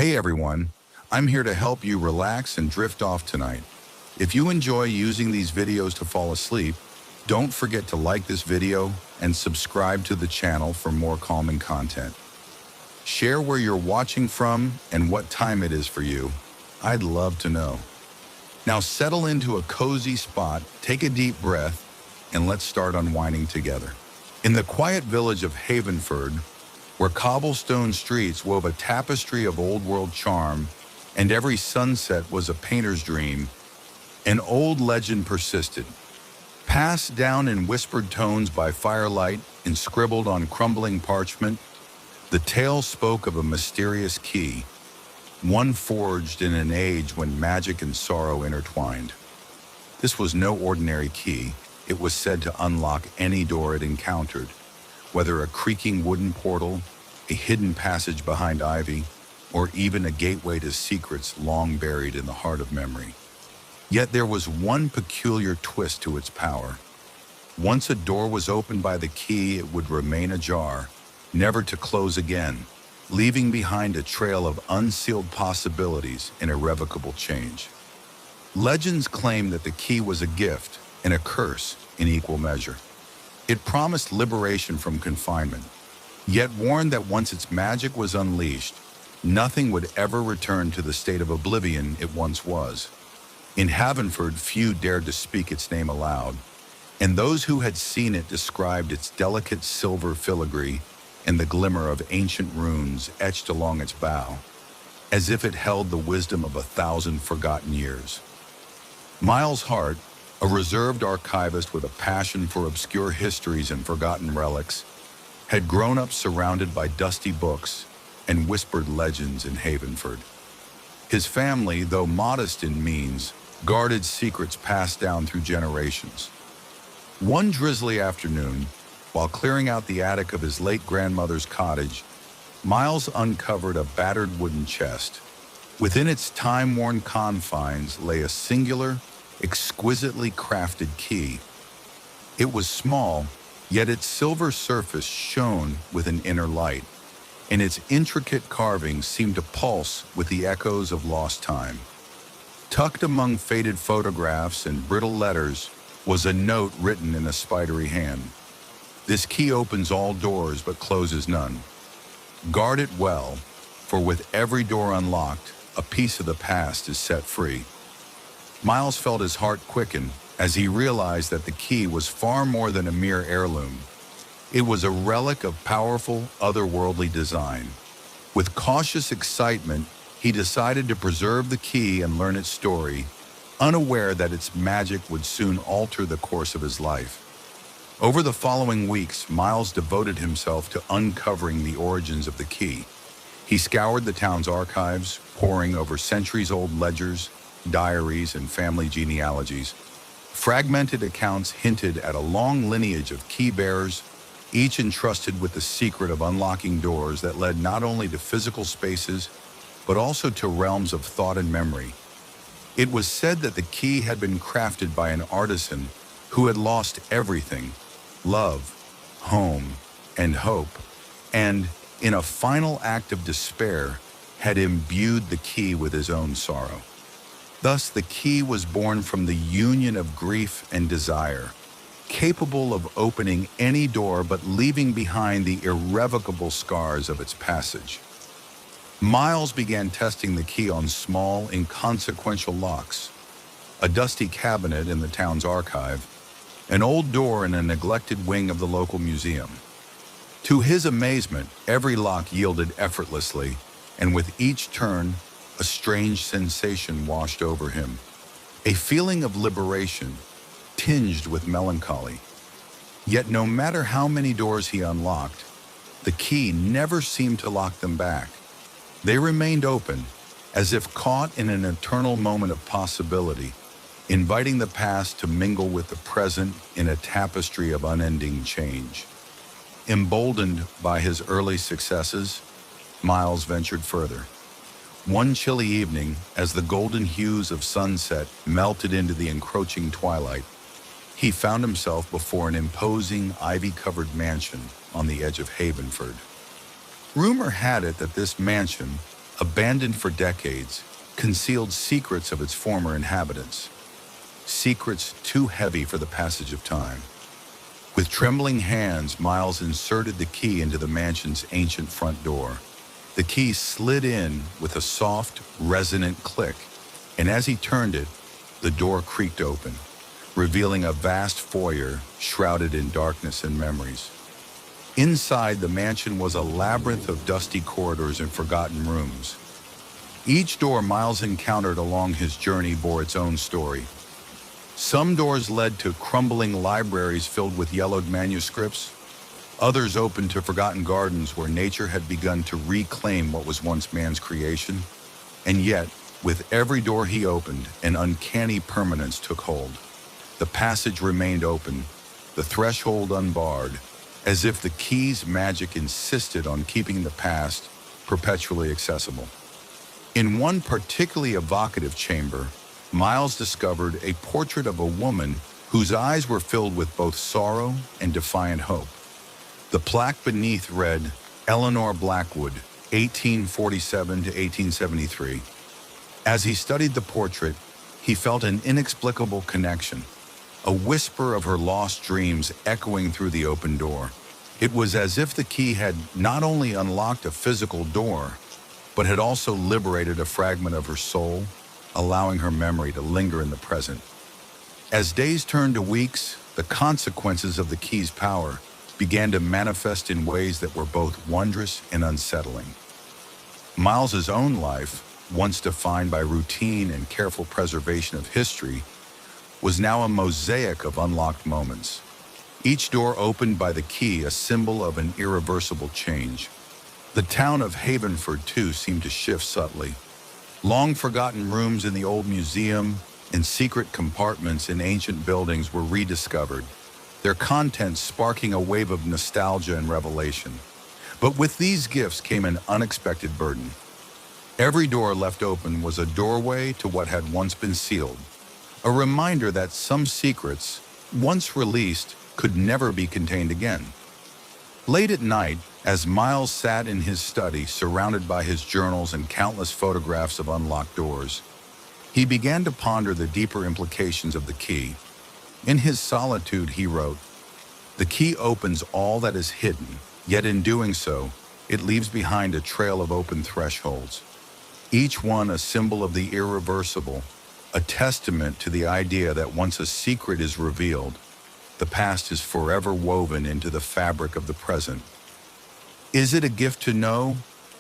Hey everyone, I'm here to help you relax and drift off tonight. If you enjoy using these videos to fall asleep, don't forget to like this video and subscribe to the channel for more calming content. Share where you're watching from and what time it is for you. I'd love to know. Now settle into a cozy spot, take a deep breath, and let's start unwinding together. In the quiet village of Havenford, where cobblestone streets wove a tapestry of old-world charm and every sunset was a painter's dream, an old legend persisted. Passed down in whispered tones by firelight and scribbled on crumbling parchment, the tale spoke of a mysterious key, one forged in an age when magic and sorrow intertwined. This was no ordinary key. It was said to unlock any door it encountered, whether a creaking wooden portal, a hidden passage behind ivy, or even a gateway to secrets long buried in the heart of memory. Yet there was one peculiar twist to its power. Once a door was opened by the key, it would remain ajar, never to close again, leaving behind a trail of unsealed possibilities and irrevocable change. Legends claim that the key was a gift and a curse in equal measure. It promised liberation from confinement, yet warned that once its magic was unleashed, nothing would ever return to the state of oblivion it once was. In Havenford, few dared to speak its name aloud, and those who had seen it described its delicate silver filigree and the glimmer of ancient runes etched along its bow, as if it held the wisdom of 1,000 forgotten years. Miles Hart, a reserved archivist with a passion for obscure histories and forgotten relics, had grown up surrounded by dusty books and whispered legends in Havenford. His family, though modest in means, guarded secrets passed down through generations. One drizzly afternoon, while clearing out the attic of his late grandmother's cottage, Miles uncovered a battered wooden chest. Within its time-worn confines lay a singular, exquisitely crafted key. It was small, yet its silver surface shone with an inner light, and its intricate carvings seemed to pulse with the echoes of lost time. Tucked among faded photographs and brittle letters was a note written in a spidery hand. This key opens all doors but closes none. Guard it well, for with every door unlocked, a piece of the past is set free. Miles felt his heart quicken as he realized that the key was far more than a mere heirloom. It was a relic of powerful, otherworldly design. With cautious excitement, he decided to preserve the key and learn its story, unaware that its magic would soon alter the course of his life. Over the following weeks, Miles devoted himself to uncovering the origins of the key. He scoured the town's archives, poring over centuries-old ledgers, diaries, and family genealogies. Fragmented accounts hinted at a long lineage of key bearers, each entrusted with the secret of unlocking doors that led not only to physical spaces, but also to realms of thought and memory. It was said that the key had been crafted by an artisan who had lost everything: love, home, and hope, and, in a final act of despair, had imbued the key with his own sorrow. Thus, the key was born from the union of grief and desire, capable of opening any door but leaving behind the irrevocable scars of its passage. Miles began testing the key on small, inconsequential locks: a dusty cabinet in the town's archive, an old door in a neglected wing of the local museum. To his amazement, every lock yielded effortlessly, and with each turn, a strange sensation washed over him, a feeling of liberation, tinged with melancholy. Yet no matter how many doors he unlocked, the key never seemed to lock them back. They remained open, as if caught in an eternal moment of possibility, inviting the past to mingle with the present in a tapestry of unending change. Emboldened by his early successes, Miles ventured further. One chilly evening, as the golden hues of sunset melted into the encroaching twilight, he found himself before an imposing, ivy-covered mansion on the edge of Havenford. Rumor had it that this mansion, abandoned for decades, concealed secrets of its former inhabitants, secrets too heavy for the passage of time. With trembling hands, Miles inserted the key into the mansion's ancient front door. The key slid in with a soft, resonant click, and as he turned it, the door creaked open, revealing a vast foyer shrouded in darkness and memories. Inside, the mansion was a labyrinth of dusty corridors and forgotten rooms. Each door Miles encountered along his journey bore its own story. Some doors led to crumbling libraries filled with yellowed manuscripts. Others opened to forgotten gardens where nature had begun to reclaim what was once man's creation. And yet, with every door he opened, an uncanny permanence took hold. The passage remained open, the threshold unbarred, as if the key's magic insisted on keeping the past perpetually accessible. In one particularly evocative chamber, Miles discovered a portrait of a woman whose eyes were filled with both sorrow and defiant hope. The plaque beneath read, Eleanor Blackwood, 1847 to 1873. As he studied the portrait, he felt an inexplicable connection, a whisper of her lost dreams echoing through the open door. It was as if the key had not only unlocked a physical door, but had also liberated a fragment of her soul, allowing her memory to linger in the present. As days turned to weeks, the consequences of the key's power began to manifest in ways that were both wondrous and unsettling. Miles's own life, once defined by routine and careful preservation of history, was now a mosaic of unlocked moments. Each door opened by the key, a symbol of an irreversible change. The town of Havenford, too, seemed to shift subtly. Long-forgotten rooms in the old museum and secret compartments in ancient buildings were rediscovered, their contents sparking a wave of nostalgia and revelation. But with these gifts came an unexpected burden. Every door left open was a doorway to what had once been sealed, a reminder that some secrets, once released, could never be contained again. Late at night, as Miles sat in his study, surrounded by his journals and countless photographs of unlocked doors, he began to ponder the deeper implications of the key. In his solitude, he wrote, "The key opens all that is hidden, yet in doing so, it leaves behind a trail of open thresholds, each one a symbol of the irreversible, a testament to the idea that once a secret is revealed, the past is forever woven into the fabric of the present. Is it a gift to know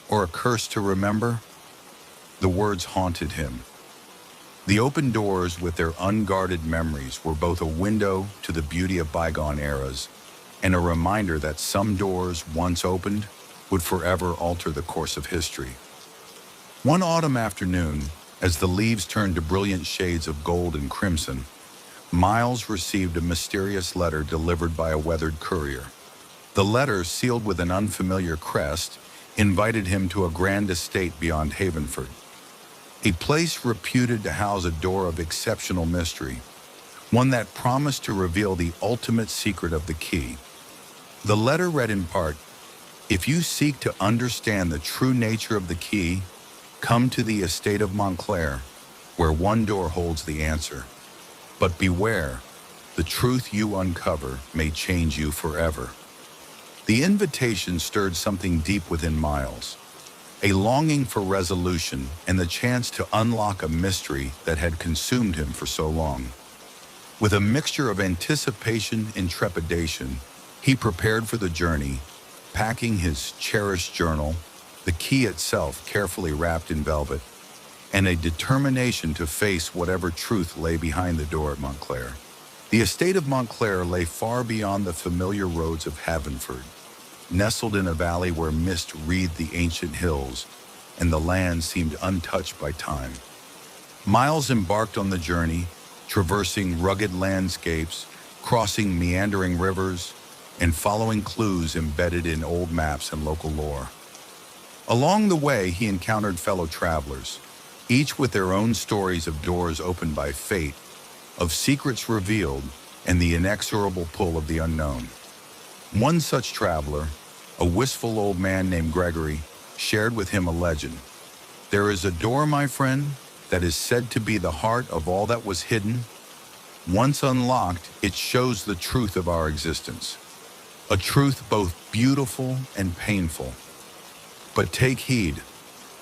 or a curse to remember?" The words haunted him. The open doors with their unguarded memories were both a window to the beauty of bygone eras and a reminder that some doors, once opened, would forever alter the course of history. One autumn afternoon, as the leaves turned to brilliant shades of gold and crimson, Miles received a mysterious letter delivered by a weathered courier. The letter, sealed with an unfamiliar crest, invited him to a grand estate beyond Havenford, a place reputed to house a door of exceptional mystery, one that promised to reveal the ultimate secret of the key. The letter read in part, "If you seek to understand the true nature of the key, come to the estate of Montclair, where one door holds the answer. But beware, the truth you uncover may change you forever." The invitation stirred something deep within Miles, a longing for resolution and the chance to unlock a mystery that had consumed him for so long. With a mixture of anticipation and trepidation, he prepared for the journey, packing his cherished journal, the key itself carefully wrapped in velvet, and a determination to face whatever truth lay behind the door at Montclair. The estate of Montclair lay far beyond the familiar roads of Havenford, nestled in a valley where mist wreathed the ancient hills, and the land seemed untouched by time. Miles embarked on the journey, traversing rugged landscapes, crossing meandering rivers, and following clues embedded in old maps and local lore. Along the way, he encountered fellow travelers, each with their own stories of doors opened by fate, of secrets revealed, and the inexorable pull of the unknown. One such traveler, a wistful old man named Gregory, shared with him a legend. There is a door, my friend, that is said to be the heart of all that was hidden. Once unlocked, it shows the truth of our existence, a truth both beautiful and painful. But take heed,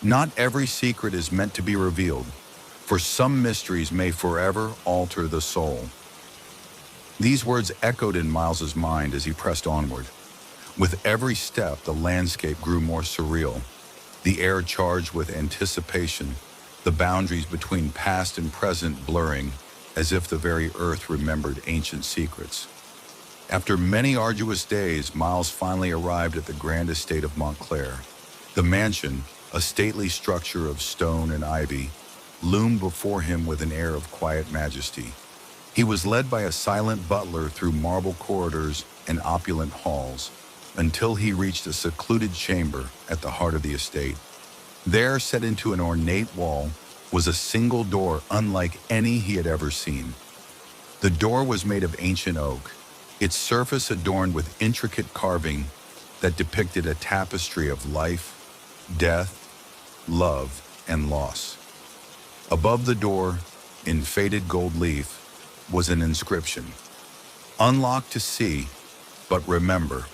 not every secret is meant to be revealed, for some mysteries may forever alter the soul. These words echoed in Miles's mind as he pressed onward. With every step, the landscape grew more surreal, the air charged with anticipation, the boundaries between past and present blurring, as if the very earth remembered ancient secrets. After many arduous days, Miles finally arrived at the grand estate of Montclair. The mansion, a stately structure of stone and ivy, loomed before him with an air of quiet majesty. He was led by a silent butler through marble corridors and opulent halls, until he reached a secluded chamber at the heart of the estate. There, set into an ornate wall, was a single door unlike any he had ever seen. The door was made of ancient oak, its surface adorned with intricate carving that depicted a tapestry of life, death, love, and loss. Above the door, in faded gold leaf, was an inscription. Unlock to see, but remember,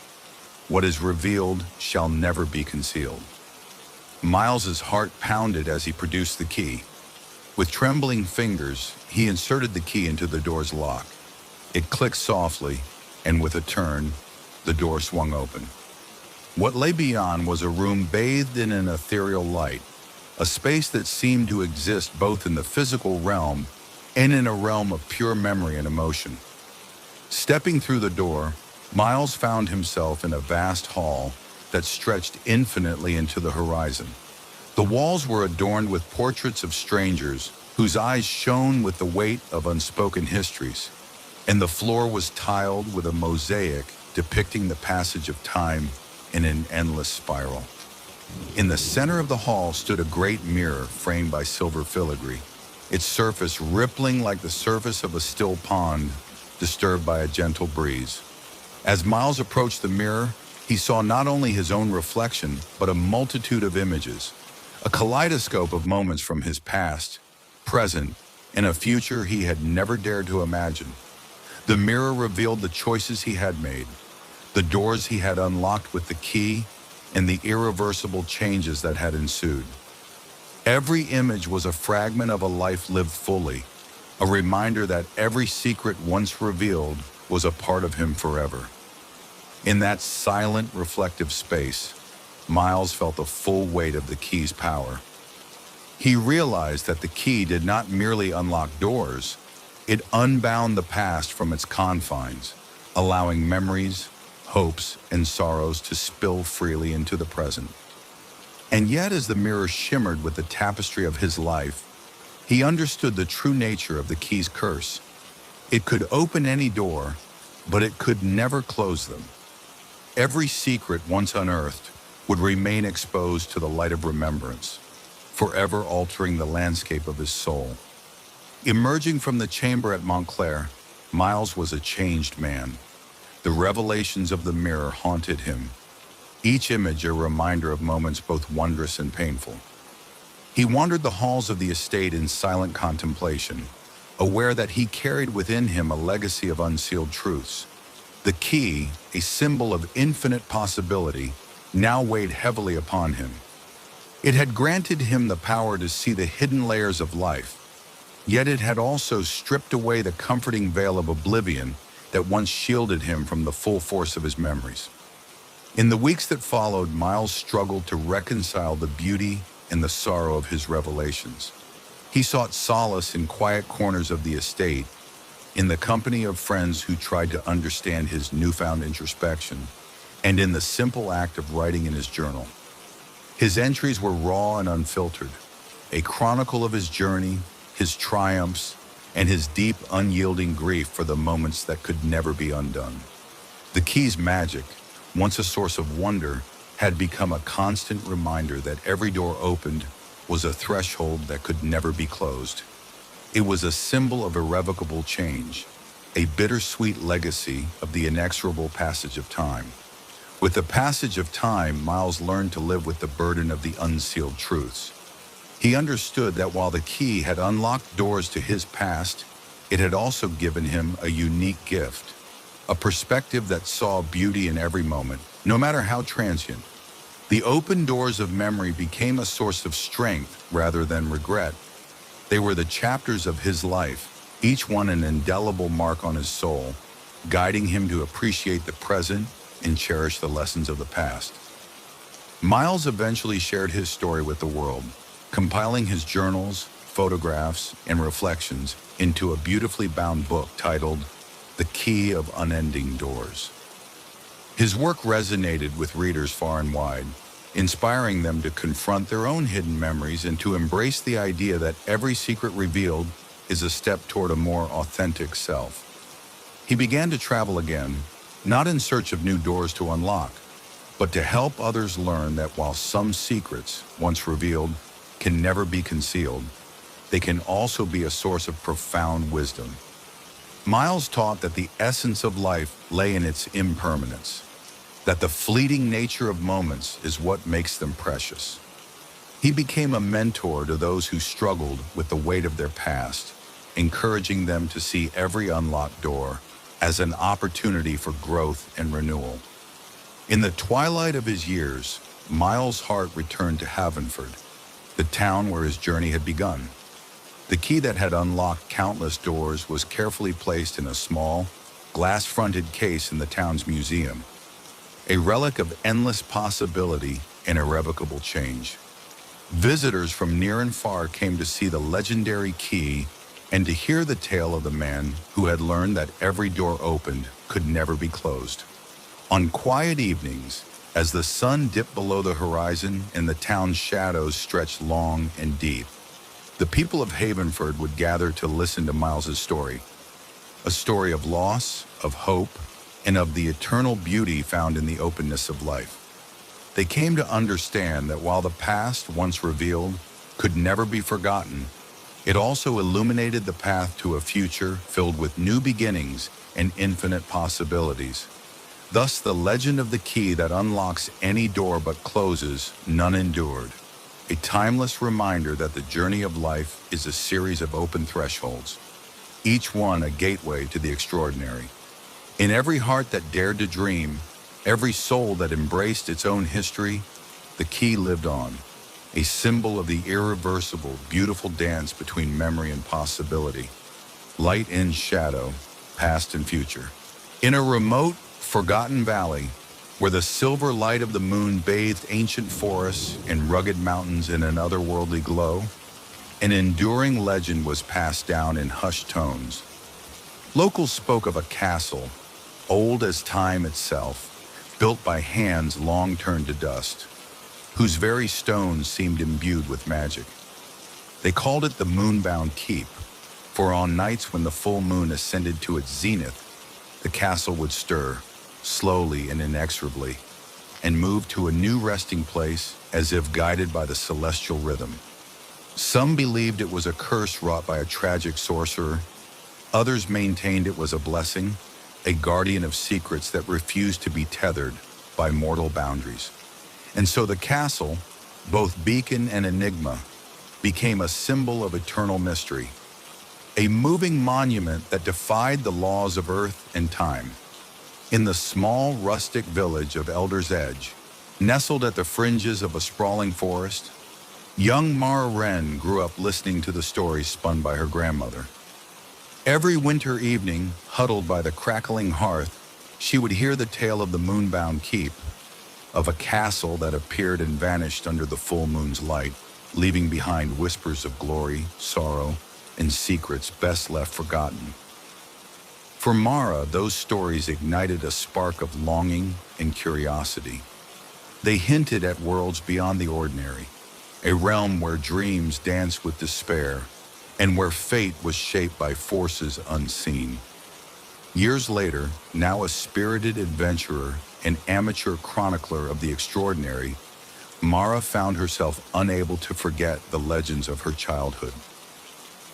what is revealed shall never be concealed. Miles's heart pounded as he produced the key. With trembling fingers, he inserted the key into the door's lock. It clicked softly, and with a turn, the door swung open. What lay beyond was a room bathed in an ethereal light, a space that seemed to exist both in the physical realm and in a realm of pure memory and emotion. Stepping through the door, Miles found himself in a vast hall that stretched infinitely into the horizon. The walls were adorned with portraits of strangers whose eyes shone with the weight of unspoken histories, and the floor was tiled with a mosaic depicting the passage of time in an endless spiral. In the center of the hall stood a great mirror framed by silver filigree, its surface rippling like the surface of a still pond disturbed by a gentle breeze. As Miles approached the mirror, he saw not only his own reflection, but a multitude of images, a kaleidoscope of moments from his past, present, and a future he had never dared to imagine. The mirror revealed the choices he had made, the doors he had unlocked with the key, and the irreversible changes that had ensued. Every image was a fragment of a life lived fully, a reminder that every secret once revealed was a part of him forever. In that silent, reflective space, Miles felt the full weight of the key's power. He realized that the key did not merely unlock doors, it unbound the past from its confines, allowing memories, hopes, and sorrows to spill freely into the present. And yet, as the mirror shimmered with the tapestry of his life, he understood the true nature of the key's curse. It could open any door, but it could never close them. Every secret once unearthed would remain exposed to the light of remembrance, forever altering the landscape of his soul. Emerging from the chamber at Montclair, Miles was a changed man. The revelations of the mirror haunted him, each image a reminder of moments both wondrous and painful. He wandered the halls of the estate in silent contemplation, aware that he carried within him a legacy of unsealed truths. The key, a symbol of infinite possibility, now weighed heavily upon him. It had granted him the power to see the hidden layers of life, yet it had also stripped away the comforting veil of oblivion that once shielded him from the full force of his memories. In the weeks that followed, Miles struggled to reconcile the beauty and the sorrow of his revelations. He sought solace in quiet corners of the estate, in the company of friends who tried to understand his newfound introspection, and in the simple act of writing in his journal. His entries were raw and unfiltered, a chronicle of his journey, his triumphs, and his deep, unyielding grief for the moments that could never be undone. The key's magic, once a source of wonder, had become a constant reminder that every door opened was a threshold that could never be closed. It was a symbol of irrevocable change, a bittersweet legacy of the inexorable passage of time. With the passage of time, Miles learned to live with the burden of the unsealed truths. He understood that while the key had unlocked doors to his past, it had also given him a unique gift, a perspective that saw beauty in every moment, no matter how transient. The open doors of memory became a source of strength rather than regret. They were the chapters of his life, each one an indelible mark on his soul, guiding him to appreciate the present and cherish the lessons of the past. Miles eventually shared his story with the world, compiling his journals, photographs, and reflections into a beautifully bound book titled The Key of Unending Doors. His work resonated with readers far and wide, inspiring them to confront their own hidden memories and to embrace the idea that every secret revealed is a step toward a more authentic self. He began to travel again, not in search of new doors to unlock, but to help others learn that while some secrets, once revealed, can never be concealed, they can also be a source of profound wisdom. Miles taught that the essence of life lay in its impermanence, that the fleeting nature of moments is what makes them precious. He became a mentor to those who struggled with the weight of their past, encouraging them to see every unlocked door as an opportunity for growth and renewal. In the twilight of his years, Miles' heart returned to Havenford, the town where his journey had begun. The key that had unlocked countless doors was carefully placed in a small, glass-fronted case in the town's museum, a relic of endless possibility and irrevocable change. Visitors from near and far came to see the legendary key and to hear the tale of the man who had learned that every door opened could never be closed. On quiet evenings, as the sun dipped below the horizon and the town's shadows stretched long and deep, the people of Havenford would gather to listen to Miles's story, a story of loss, of hope, and of the eternal beauty found in the openness of life. They came to understand that while the past, once revealed, could never be forgotten, it also illuminated the path to a future filled with new beginnings and infinite possibilities. Thus, the legend of the key that unlocks any door but closes none endured, a timeless reminder that the journey of life is a series of open thresholds, each one a gateway to the extraordinary. In every heart that dared to dream, every soul that embraced its own history, the key lived on, a symbol of the irreversible, beautiful dance between memory and possibility, light and shadow, past and future. In a remote, forgotten valley, where the silver light of the moon bathed ancient forests and rugged mountains in an otherworldly glow, an enduring legend was passed down in hushed tones. Locals spoke of a castle, old as time itself, built by hands long turned to dust, whose very stones seemed imbued with magic. They called it the Moonbound Keep, for on nights when the full moon ascended to its zenith, the castle would stir, slowly and inexorably, and move to a new resting place as if guided by the celestial rhythm. Some believed it was a curse wrought by a tragic sorcerer. Others maintained it was a blessing, a guardian of secrets that refused to be tethered by mortal boundaries. And so the castle, both beacon and enigma, became a symbol of eternal mystery, a moving monument that defied the laws of earth and time. In the small, rustic village of Elder's Edge, nestled at the fringes of a sprawling forest, young Mara Wren grew up listening to the stories spun by her grandmother. Every winter evening, huddled by the crackling hearth, she would hear the tale of the Moonbound Keep, of a castle that appeared and vanished under the full moon's light, leaving behind whispers of glory, sorrow, and secrets best left forgotten. For Mara, those stories ignited a spark of longing and curiosity. They hinted at worlds beyond the ordinary, a realm where dreams danced with despair, and where fate was shaped by forces unseen. Years later, now a spirited adventurer and amateur chronicler of the extraordinary, Mara found herself unable to forget the legends of her childhood.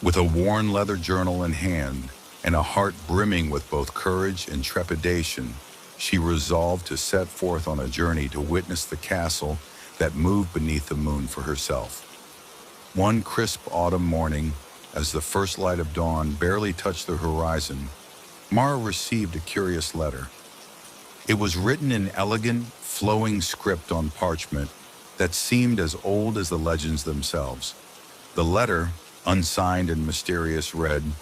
With a worn leather journal in hand and a heart brimming with both courage and trepidation, she resolved to set forth on a journey to witness the castle that moved beneath the moon for herself. One crisp autumn morning, as the first light of dawn barely touched the horizon, Mara received a curious letter. It was written in elegant, flowing script on parchment that seemed as old as the legends themselves. The letter, unsigned and mysterious, read,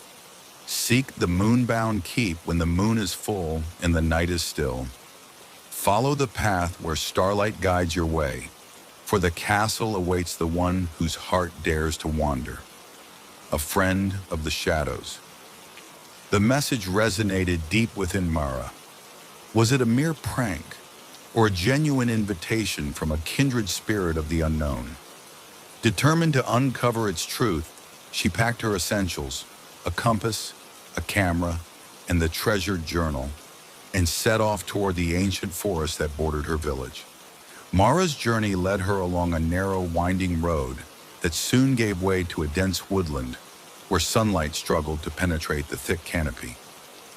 "Seek the moonbound keep when the moon is full and the night is still. Follow the path where starlight guides your way, for the castle awaits the one whose heart dares to wander. A friend of the shadows." The message resonated deep within Mara. Was it a mere prank, or a genuine invitation from a kindred spirit of the unknown? Determined to uncover its truth, she packed her essentials, a compass, a camera, and the treasured journal, and set off toward the ancient forest that bordered her village. Mara's journey led her along a narrow, winding road that soon gave way to a dense woodland where sunlight struggled to penetrate the thick canopy.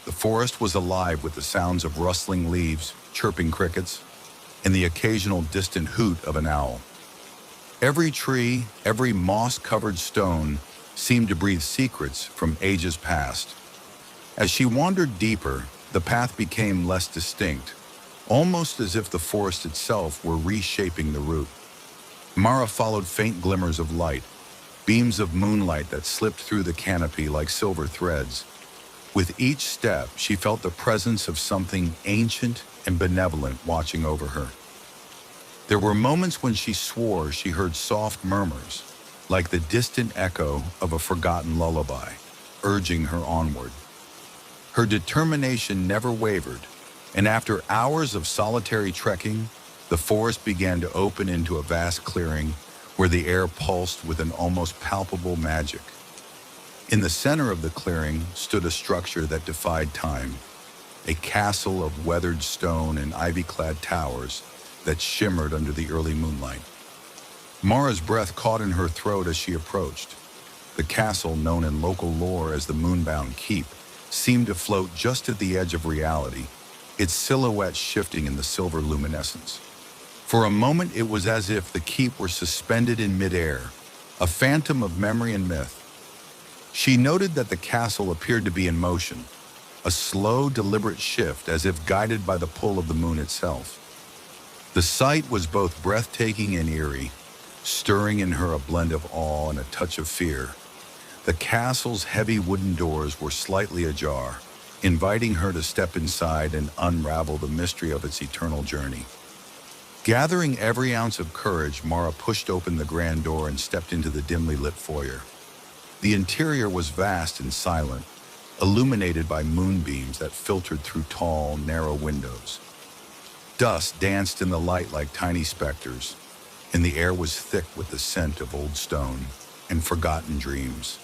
The forest was alive with the sounds of rustling leaves, chirping crickets, and the occasional distant hoot of an owl. Every tree, every moss-covered stone seemed to breathe secrets from ages past. As she wandered deeper, the path became less distinct, almost as if the forest itself were reshaping the route. Mara followed faint glimmers of light, beams of moonlight that slipped through the canopy like silver threads. With each step, she felt the presence of something ancient and benevolent watching over her. There were moments when she swore she heard soft murmurs, like the distant echo of a forgotten lullaby, urging her onward. Her determination never wavered, and after hours of solitary trekking, the forest began to open into a vast clearing where the air pulsed with an almost palpable magic. In the center of the clearing stood a structure that defied time, a castle of weathered stone and ivy-clad towers that shimmered under the early moonlight. Mara's breath caught in her throat as she approached. The castle, known in local lore as the Moonbound Keep, seemed to float just at the edge of reality, its silhouette shifting in the silver luminescence. For a moment, it was as if the keep were suspended in midair, a phantom of memory and myth. She noted that the castle appeared to be in motion, a slow, deliberate shift as if guided by the pull of the moon itself. The sight was both breathtaking and eerie, stirring in her a blend of awe and a touch of fear. The castle's heavy wooden doors were slightly ajar, inviting her to step inside and unravel the mystery of its eternal journey. Gathering every ounce of courage, Mara pushed open the grand door and stepped into the dimly lit foyer. The interior was vast and silent, illuminated by moonbeams that filtered through tall, narrow windows. Dust danced in the light like tiny specters, and the air was thick with the scent of old stone and forgotten dreams.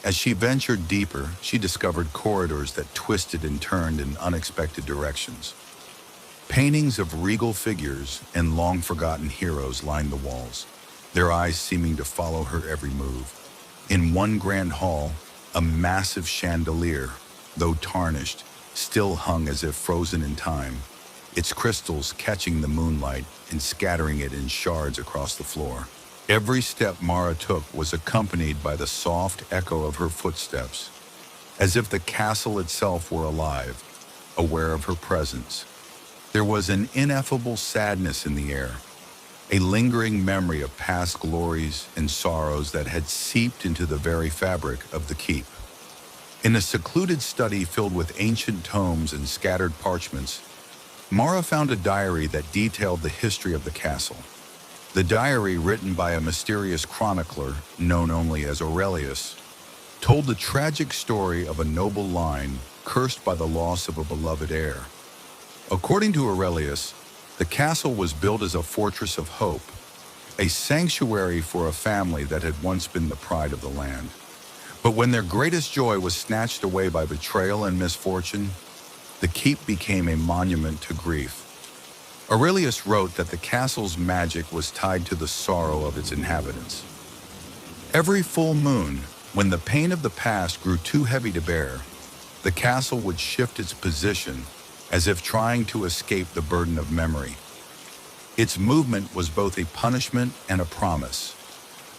As she ventured deeper, she discovered corridors that twisted and turned in unexpected directions. Paintings of regal figures and long-forgotten heroes lined the walls, their eyes seeming to follow her every move. In one grand hall, a massive chandelier, though tarnished, still hung as if frozen in time, its crystals catching the moonlight and scattering it in shards across the floor. Every step Mara took was accompanied by the soft echo of her footsteps, as if the castle itself were alive, aware of her presence. There was an ineffable sadness in the air, a lingering memory of past glories and sorrows that had seeped into the very fabric of the keep. In a secluded study filled with ancient tomes and scattered parchments, Mara found a diary that detailed the history of the castle. The diary, written by a mysterious chronicler known only as Aurelius, told the tragic story of a noble line cursed by the loss of a beloved heir. According to Aurelius, the castle was built as a fortress of hope, a sanctuary for a family that had once been the pride of the land. But when their greatest joy was snatched away by betrayal and misfortune, the keep became a monument to grief. Aurelius wrote that the castle's magic was tied to the sorrow of its inhabitants. Every full moon, when the pain of the past grew too heavy to bear, the castle would shift its position as if trying to escape the burden of memory. Its movement was both a punishment and a promise,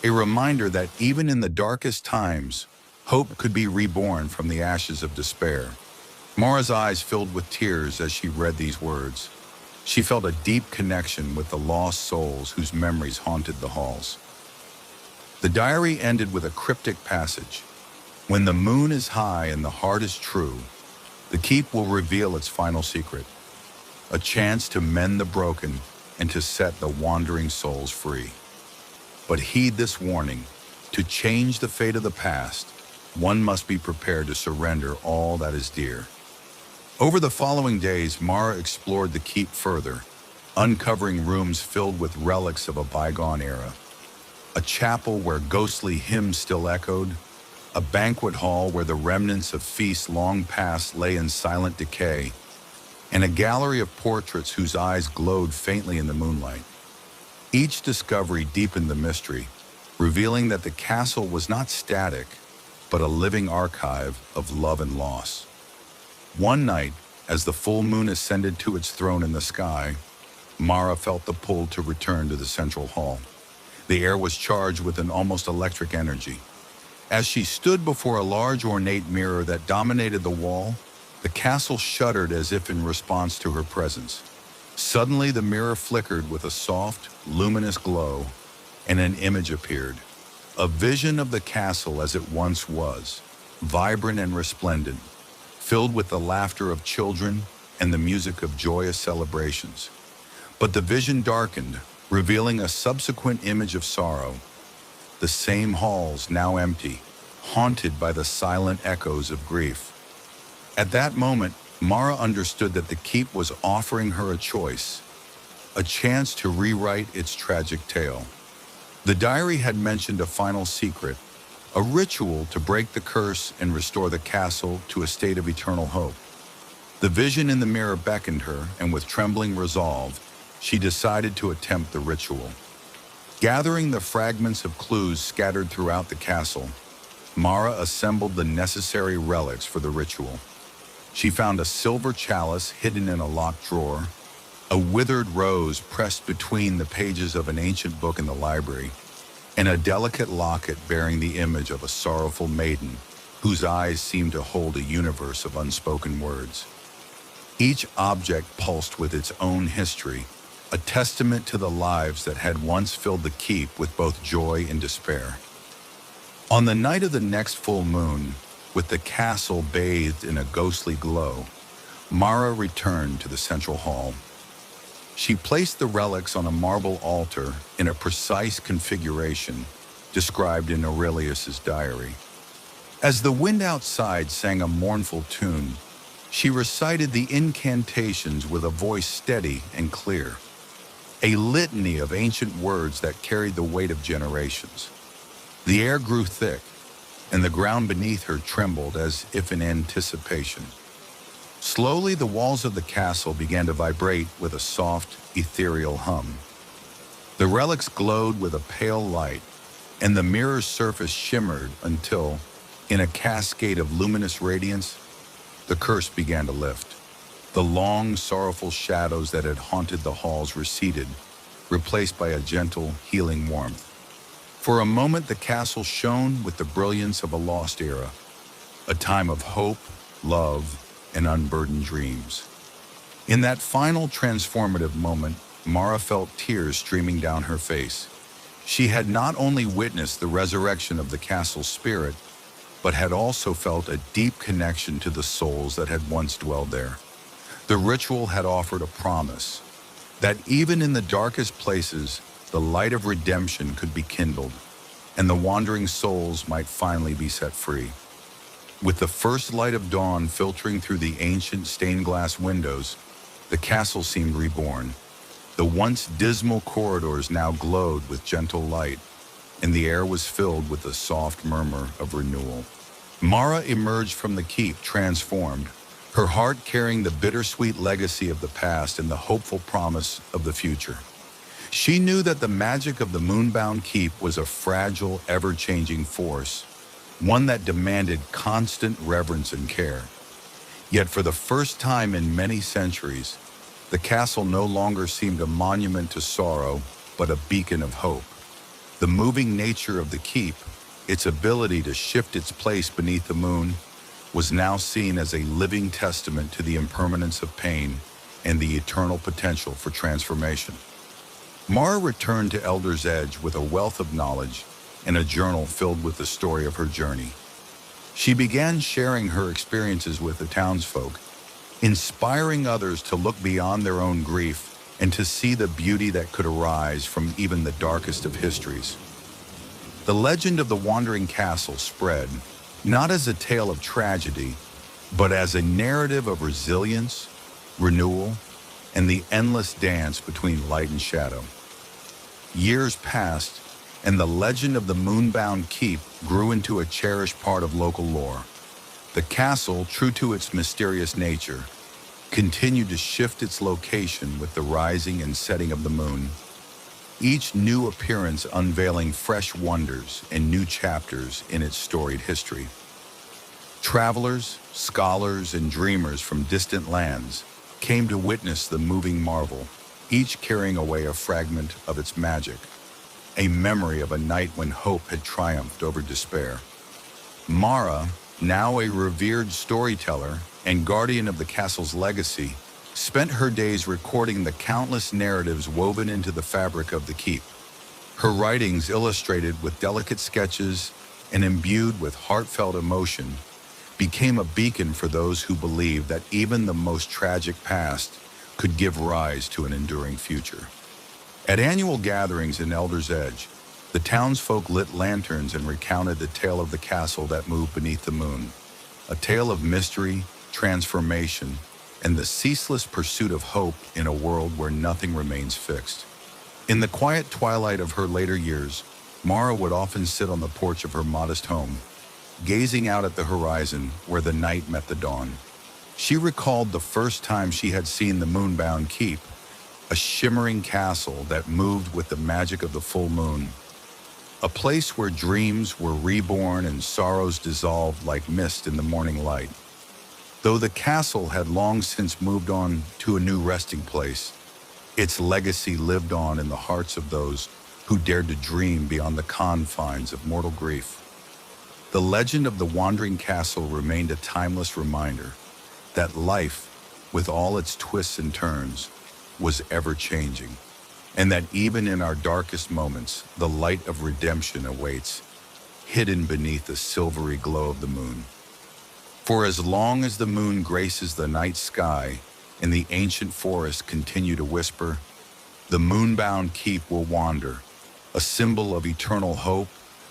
a reminder that even in the darkest times, hope could be reborn from the ashes of despair. Mara's eyes filled with tears as she read these words. She felt a deep connection with the lost souls whose memories haunted the halls. The diary ended with a cryptic passage. When the moon is high and the heart is true, the keep will reveal its final secret, a chance to mend the broken and to set the wandering souls free. But heed this warning: to change the fate of the past, one must be prepared to surrender all that is dear. Over the following days, Mara explored the keep further, uncovering rooms filled with relics of a bygone era. A chapel where ghostly hymns still echoed, a banquet hall where the remnants of feasts long past lay in silent decay, and a gallery of portraits whose eyes glowed faintly in the moonlight. Each discovery deepened the mystery, revealing that the castle was not static, but a living archive of love and loss. One night, as the full moon ascended to its throne in the sky, Mara felt the pull to return to the central hall. The air was charged with an almost electric energy. As she stood before a large ornate mirror that dominated the wall, the castle shuddered as if in response to her presence. Suddenly, the mirror flickered with a soft, luminous glow, and an image appeared. A vision of the castle as it once was, vibrant and resplendent, filled with the laughter of children and the music of joyous celebrations. But the vision darkened, revealing a subsequent image of sorrow. The same halls now empty, haunted by the silent echoes of grief. At that moment, Mara understood that the keep was offering her a choice, a chance to rewrite its tragic tale. The diary had mentioned a final secret, a ritual to break the curse and restore the castle to a state of eternal hope. The vision in the mirror beckoned her, and with trembling resolve, she decided to attempt the ritual. Gathering the fragments of clues scattered throughout the castle, Mara assembled the necessary relics for the ritual. She found a silver chalice hidden in a locked drawer, a withered rose pressed between the pages of an ancient book in the library, and a delicate locket bearing the image of a sorrowful maiden whose eyes seemed to hold a universe of unspoken words. Each object pulsed with its own history, a testament to the lives that had once filled the keep with both joy and despair. On the night of the next full moon, with the castle bathed in a ghostly glow, Mara returned to the central hall. She placed the relics on a marble altar in a precise configuration described in Aurelius's diary. As the wind outside sang a mournful tune, she recited the incantations with a voice steady and clear, a litany of ancient words that carried the weight of generations. The air grew thick, and the ground beneath her trembled as if in anticipation. Slowly, the walls of the castle began to vibrate with a soft, ethereal hum. The relics glowed with a pale light, and the mirror's surface shimmered until, in a cascade of luminous radiance, the curse began to lift. The long, sorrowful shadows that had haunted the halls receded, replaced by a gentle, healing warmth. For a moment, the castle shone with the brilliance of a lost era, a time of hope, love, and unburdened dreams. In that final transformative moment, Mara felt tears streaming down her face. She had not only witnessed the resurrection of the castle's spirit, but had also felt a deep connection to the souls that had once dwelled there. The ritual had offered a promise that even in the darkest places, the light of redemption could be kindled, and the wandering souls might finally be set free. With the first light of dawn filtering through the ancient stained glass windows, the castle seemed reborn. The once dismal corridors now glowed with gentle light, and the air was filled with the soft murmur of renewal. Mara emerged from the keep transformed, her heart carrying the bittersweet legacy of the past and the hopeful promise of the future. She knew that the magic of the moonbound keep was a fragile, ever-changing force, one that demanded constant reverence and care. Yet for the first time in many centuries, the castle no longer seemed a monument to sorrow, but a beacon of hope. The moving nature of the keep, its ability to shift its place beneath the moon, was now seen as a living testament to the impermanence of pain and the eternal potential for transformation. Mara returned to Elder's Edge with a wealth of knowledge and a journal filled with the story of her journey. She began sharing her experiences with the townsfolk, inspiring others to look beyond their own grief and to see the beauty that could arise from even the darkest of histories. The legend of the Wandering Castle spread, not as a tale of tragedy, but as a narrative of resilience, renewal, and the endless dance between light and shadow. Years passed, and the legend of the moonbound keep grew into a cherished part of local lore. The castle, true to its mysterious nature, continued to shift its location with the rising and setting of the moon, each new appearance unveiling fresh wonders and new chapters in its storied history. Travelers, scholars, and dreamers from distant lands came to witness the moving marvel, each carrying away a fragment of its magic, a memory of a night when hope had triumphed over despair. Mara, now a revered storyteller and guardian of the castle's legacy, spent her days recording the countless narratives woven into the fabric of the keep. Her writings, illustrated with delicate sketches and imbued with heartfelt emotion, became a beacon for those who believed that even the most tragic past could give rise to an enduring future. At annual gatherings in Elder's Edge, the townsfolk lit lanterns and recounted the tale of the castle that moved beneath the moon, a tale of mystery, transformation, and the ceaseless pursuit of hope in a world where nothing remains fixed. In the quiet twilight of her later years, Mara would often sit on the porch of her modest home, gazing out at the horizon where the night met the dawn. She recalled the first time she had seen the moonbound keep, a shimmering castle that moved with the magic of the full moon, a place where dreams were reborn and sorrows dissolved like mist in the morning light. Though the castle had long since moved on to a new resting place, its legacy lived on in the hearts of those who dared to dream beyond the confines of mortal grief. The legend of the Wandering Castle remained a timeless reminder that life, with all its twists and turns, was ever-changing, and that even in our darkest moments, the light of redemption awaits, hidden beneath the silvery glow of the moon. For as long as the moon graces the night sky and the ancient forests continue to whisper, the moonbound keep will wander, a symbol of eternal hope,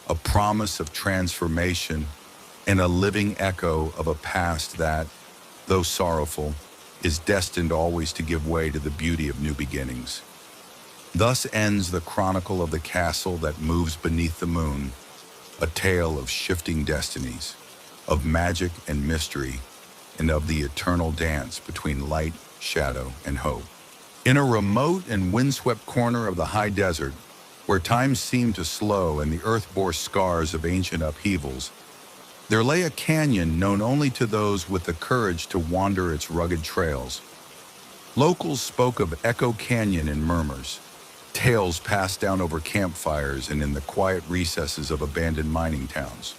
a promise of transformation, and a living echo of a past that, though sorrowful, is destined always to give way to the beauty of new beginnings. Thus ends the chronicle of the castle that moves beneath the moon, a tale of shifting destinies, of magic and mystery, and of the eternal dance between light, shadow, and hope. In a remote and windswept corner of the high desert, where time seemed to slow and the earth bore scars of ancient upheavals, there lay a canyon known only to those with the courage to wander its rugged trails. Locals spoke of Echo Canyon in murmurs, tales passed down over campfires and in the quiet recesses of abandoned mining towns.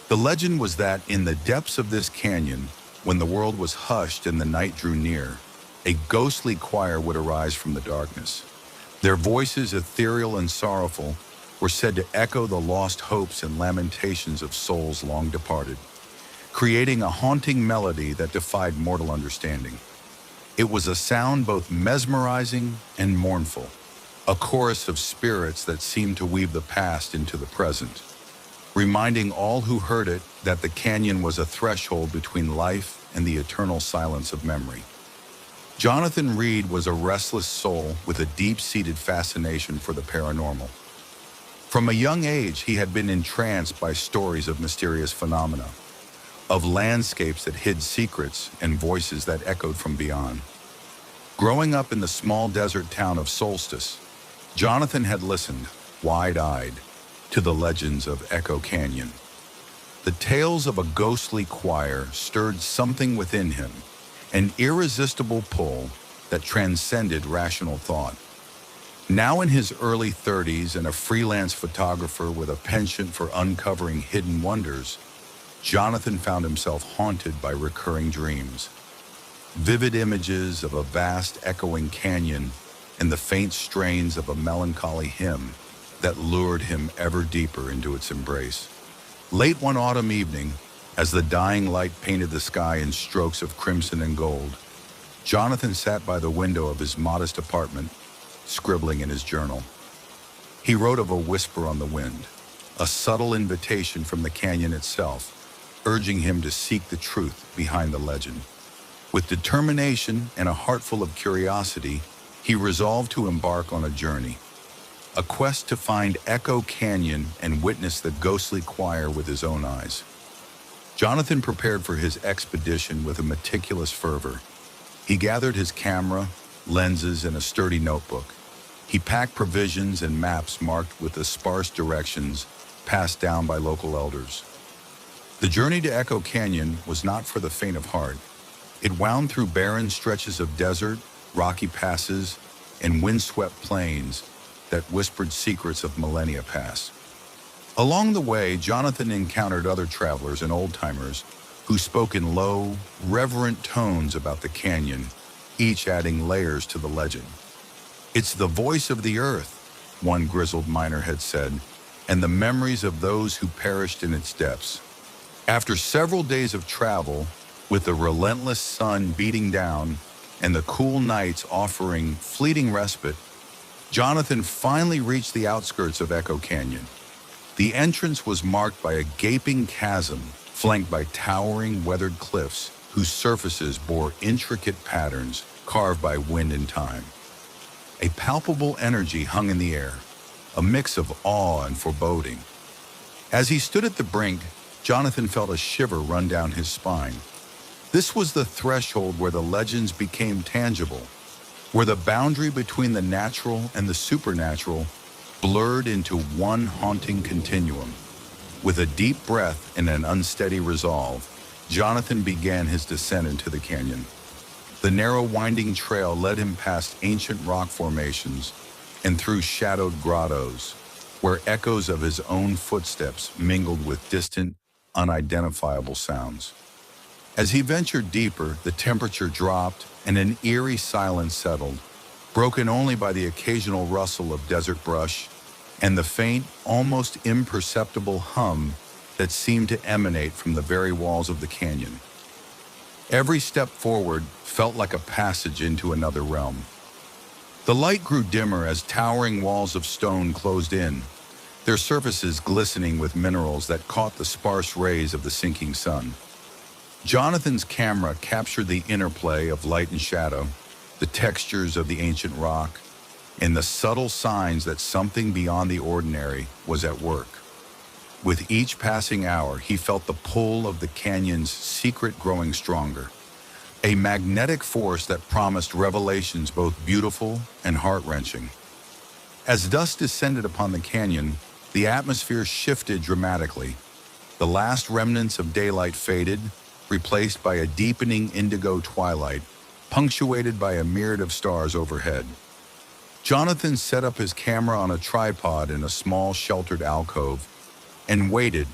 The legend was that in the depths of this canyon, when the world was hushed and the night drew near, a ghostly choir would arise from the darkness. Their voices, ethereal and sorrowful, were said to echo the lost hopes and lamentations of souls long departed, creating a haunting melody that defied mortal understanding. It was a sound both mesmerizing and mournful, a chorus of spirits that seemed to weave the past into the present, reminding all who heard it that the canyon was a threshold between life and the eternal silence of memory. Jonathan Reed was a restless soul with a deep-seated fascination for the paranormal. From a young age, he had been entranced by stories of mysterious phenomena, of landscapes that hid secrets and voices that echoed from beyond. Growing up in the small desert town of Solstice, Jonathan had listened, wide-eyed, to the legends of Echo Canyon. The tales of a ghostly choir stirred something within him, an irresistible pull that transcended rational thought. Now in his early 30s and a freelance photographer with a penchant for uncovering hidden wonders, Jonathan found himself haunted by recurring dreams. Vivid images of a vast echoing canyon and the faint strains of a melancholy hymn that lured him ever deeper into its embrace. Late one autumn evening, as the dying light painted the sky in strokes of crimson and gold, Jonathan sat by the window of his modest apartment, scribbling in his journal. He wrote of a whisper on the wind, a subtle invitation from the canyon itself, urging him to seek the truth behind the legend. With determination and a heart full of curiosity, he resolved to embark on a journey, a quest to find Echo Canyon and witness the ghostly choir with his own eyes. Jonathan prepared for his expedition with a meticulous fervor. He gathered his camera, lenses, and a sturdy notebook. He packed provisions and maps marked with the sparse directions passed down by local elders. The journey to Echo Canyon was not for the faint of heart. It wound through barren stretches of desert, rocky passes, and windswept plains that whispered secrets of millennia past. Along the way, Jonathan encountered other travelers and old-timers who spoke in low, reverent tones about the canyon, each adding layers to the legend. "It's the voice of the earth," one grizzled miner had said, "and the memories of those who perished in its depths." After several days of travel, with the relentless sun beating down and the cool nights offering fleeting respite, Jonathan finally reached the outskirts of Echo Canyon. The entrance was marked by a gaping chasm flanked by towering, weathered cliffs whose surfaces bore intricate patterns carved by wind and time. A palpable energy hung in the air, a mix of awe and foreboding. As he stood at the brink, Jonathan felt a shiver run down his spine. This was the threshold where the legends became tangible, where the boundary between the natural and the supernatural blurred into one haunting continuum. With a deep breath and an unsteady resolve, Jonathan began his descent into the canyon. The narrow winding trail led him past ancient rock formations and through shadowed grottos, where echoes of his own footsteps mingled with distant, unidentifiable sounds. As he ventured deeper, the temperature dropped and an eerie silence settled, broken only by the occasional rustle of desert brush and the faint, almost imperceptible hum that seemed to emanate from the very walls of the canyon. Every step forward felt like a passage into another realm. The light grew dimmer as towering walls of stone closed in, their surfaces glistening with minerals that caught the sparse rays of the sinking sun. Jonathan's camera captured the interplay of light and shadow, the textures of the ancient rock, and the subtle signs that something beyond the ordinary was at work. With each passing hour, he felt the pull of the canyon's secret growing stronger, a magnetic force that promised revelations both beautiful and heart-wrenching. As dusk descended upon the canyon, the atmosphere shifted dramatically. The last remnants of daylight faded, replaced by a deepening indigo twilight, punctuated by a myriad of stars overhead. Jonathan set up his camera on a tripod in a small sheltered alcove and waited,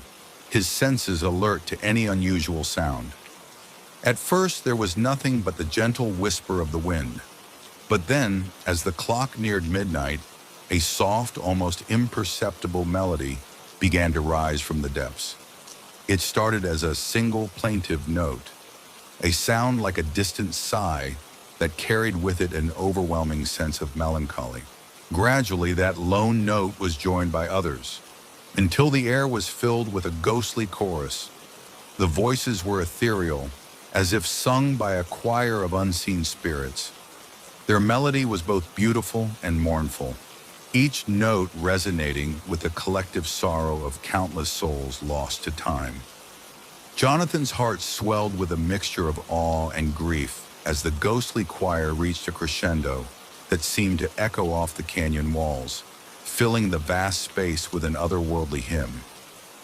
his senses alert to any unusual sound. At first, there was nothing but the gentle whisper of the wind. But then, as the clock neared midnight, a soft, almost imperceptible melody began to rise from the depths. It started as a single plaintive note, a sound like a distant sigh that carried with it an overwhelming sense of melancholy. Gradually, that lone note was joined by others, until the air was filled with a ghostly chorus. The voices were ethereal, as if sung by a choir of unseen spirits. Their melody was both beautiful and mournful, each note resonating with the collective sorrow of countless souls lost to time. Jonathan's heart swelled with a mixture of awe and grief as the ghostly choir reached a crescendo that seemed to echo off the canyon walls, filling the vast space with an otherworldly hymn.